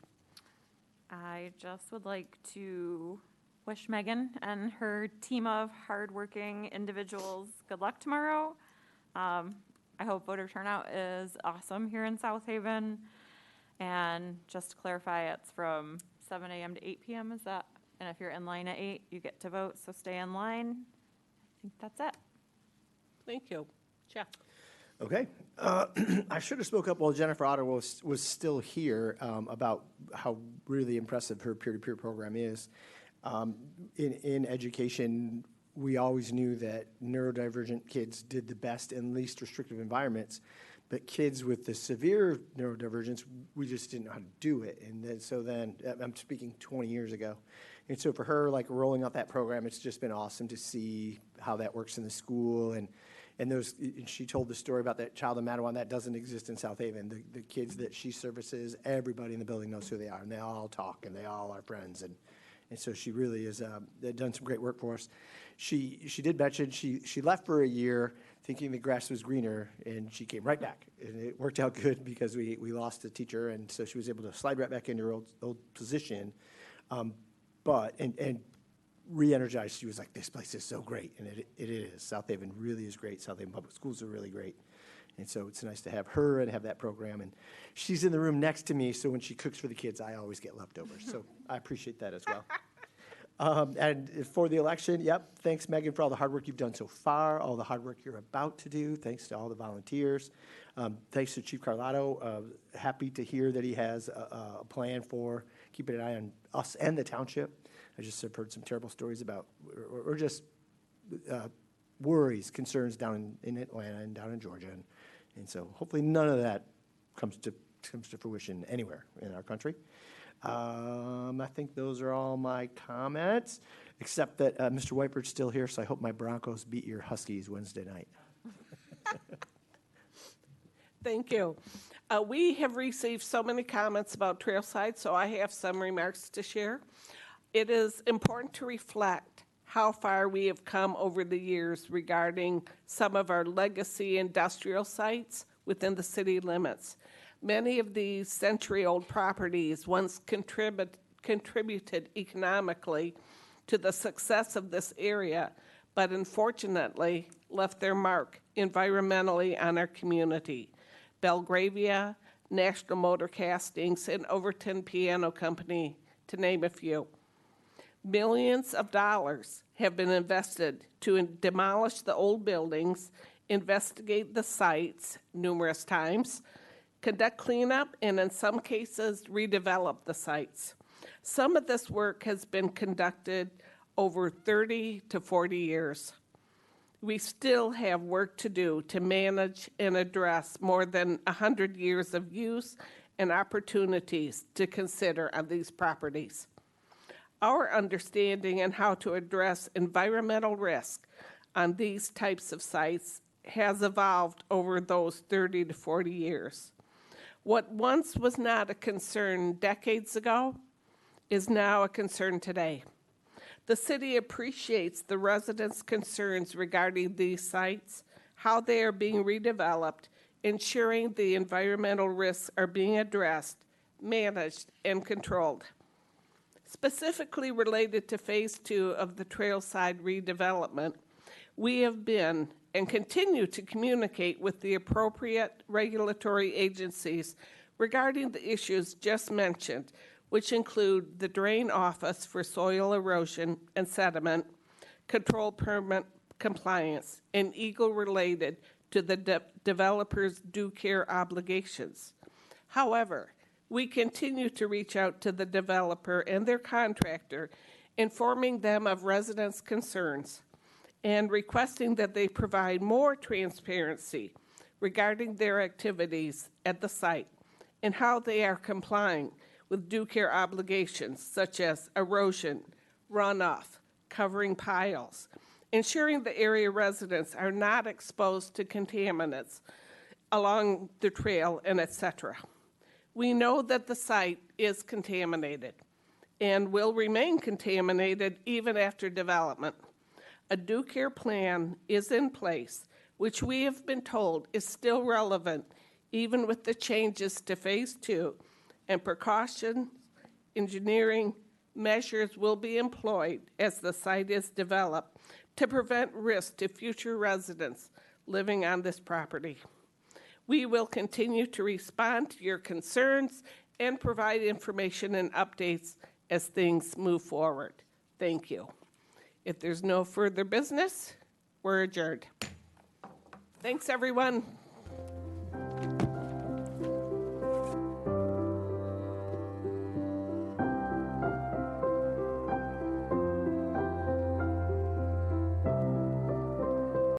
I just would like to wish Megan and her team of hardworking individuals good luck tomorrow. I hope voter turnout is awesome here in South Haven. And just to clarify, it's from 7 a.m. to 8 p.m. Is that? And if you're in line at 8, you get to vote, so stay in line. I think that's it. Thank you. Jeff. Okay. I should have spoke up while Jennifer Otter was still here about how really impressive her peer-to-peer program is. In education, we always knew that neurodivergent kids did the best in least restrictive environments, but kids with the severe neurodivergence, we just didn't know how to do it. And then, I'm speaking 20 years ago. And so for her, like rolling out that program, it's just been awesome to see how that works in the school. And she told the story about that child in Mattawan that doesn't exist in South Haven. The kids that she services, everybody in the building knows who they are, and they all talk, and they all are friends. And so she really has done some great work for us. She did mention she left for a year thinking the grass was greener, and she came right back. And it worked out good because we lost a teacher, and so she was able to slide right back into her old position. But re-energized. She was like, this place is so great, and it is. South Haven really is great. South Haven Public Schools are really great. And so it's nice to have her and have that program. And she's in the room next to me, so when she cooks for the kids, I always get leftovers. So I appreciate that as well. And for the election, yep, thanks, Megan, for all the hard work you've done so far, all the hard work you're about to do. Thanks to all the volunteers. Thanks to Chief Carlotto. Happy to hear that he has a plan for keeping an eye on us and the township. I just have heard some terrible stories about, or just worries, concerns down in Atlanta and down in Georgia. And so hopefully none of that comes to fruition anywhere in our country. I think those are all my comments, except that Mr. Whitebird's still here, so I hope my Broncos beat your Huskies Wednesday night. Thank you. We have received so many comments about Trailside, so I have some remarks to share. It is important to reflect how far we have come over the years regarding some of our legacy industrial sites within the city limits. Many of these century-old properties once contributed economically to the success of this area, but unfortunately left their mark environmentally on our community. Belgravia, National Motor Castings, and Overton Piano Company, to name a few. Millions of dollars have been invested to demolish the old buildings, investigate the sites numerous times, conduct cleanup, and in some cases, redevelop the sites. Some of this work has been conducted over 30 to 40 years. We still have work to do to manage and address more than 100 years of use and opportunities to consider on these properties. Our understanding on how to address environmental risk on these types of sites has evolved over those 30 to 40 years. What once was not a concern decades ago is now a concern today. The city appreciates the residents' concerns regarding these sites, how they are being redeveloped, ensuring the environmental risks are being addressed, managed, and controlled. Specifically related to Phase 2 of the Trailside redevelopment, we have been and continue to communicate with the appropriate regulatory agencies regarding the issues just mentioned, which include the Drain Office for Soil Erosion and Sediment, Control Permit Compliance, and EGLE related to the developer's due care obligations. However, we continue to reach out to the developer and their contractor, informing them of residents' concerns and requesting that they provide more transparency regarding their activities at the site and how they are complying with due care obligations such as erosion, runoff, covering piles, ensuring the area residents are not exposed to contaminants along the trail, and etc. We know that the site is contaminated and will remain contaminated even after development. A due care plan is in place, which we have been told is still relevant even with the changes to Phase 2, and precautions, engineering measures will be employed as the site is developed to prevent risk to future residents living on this property. We will continue to respond to your concerns and provide information and updates as things move forward. Thank you. If there's no further business, we're adjourned. Thanks, everyone.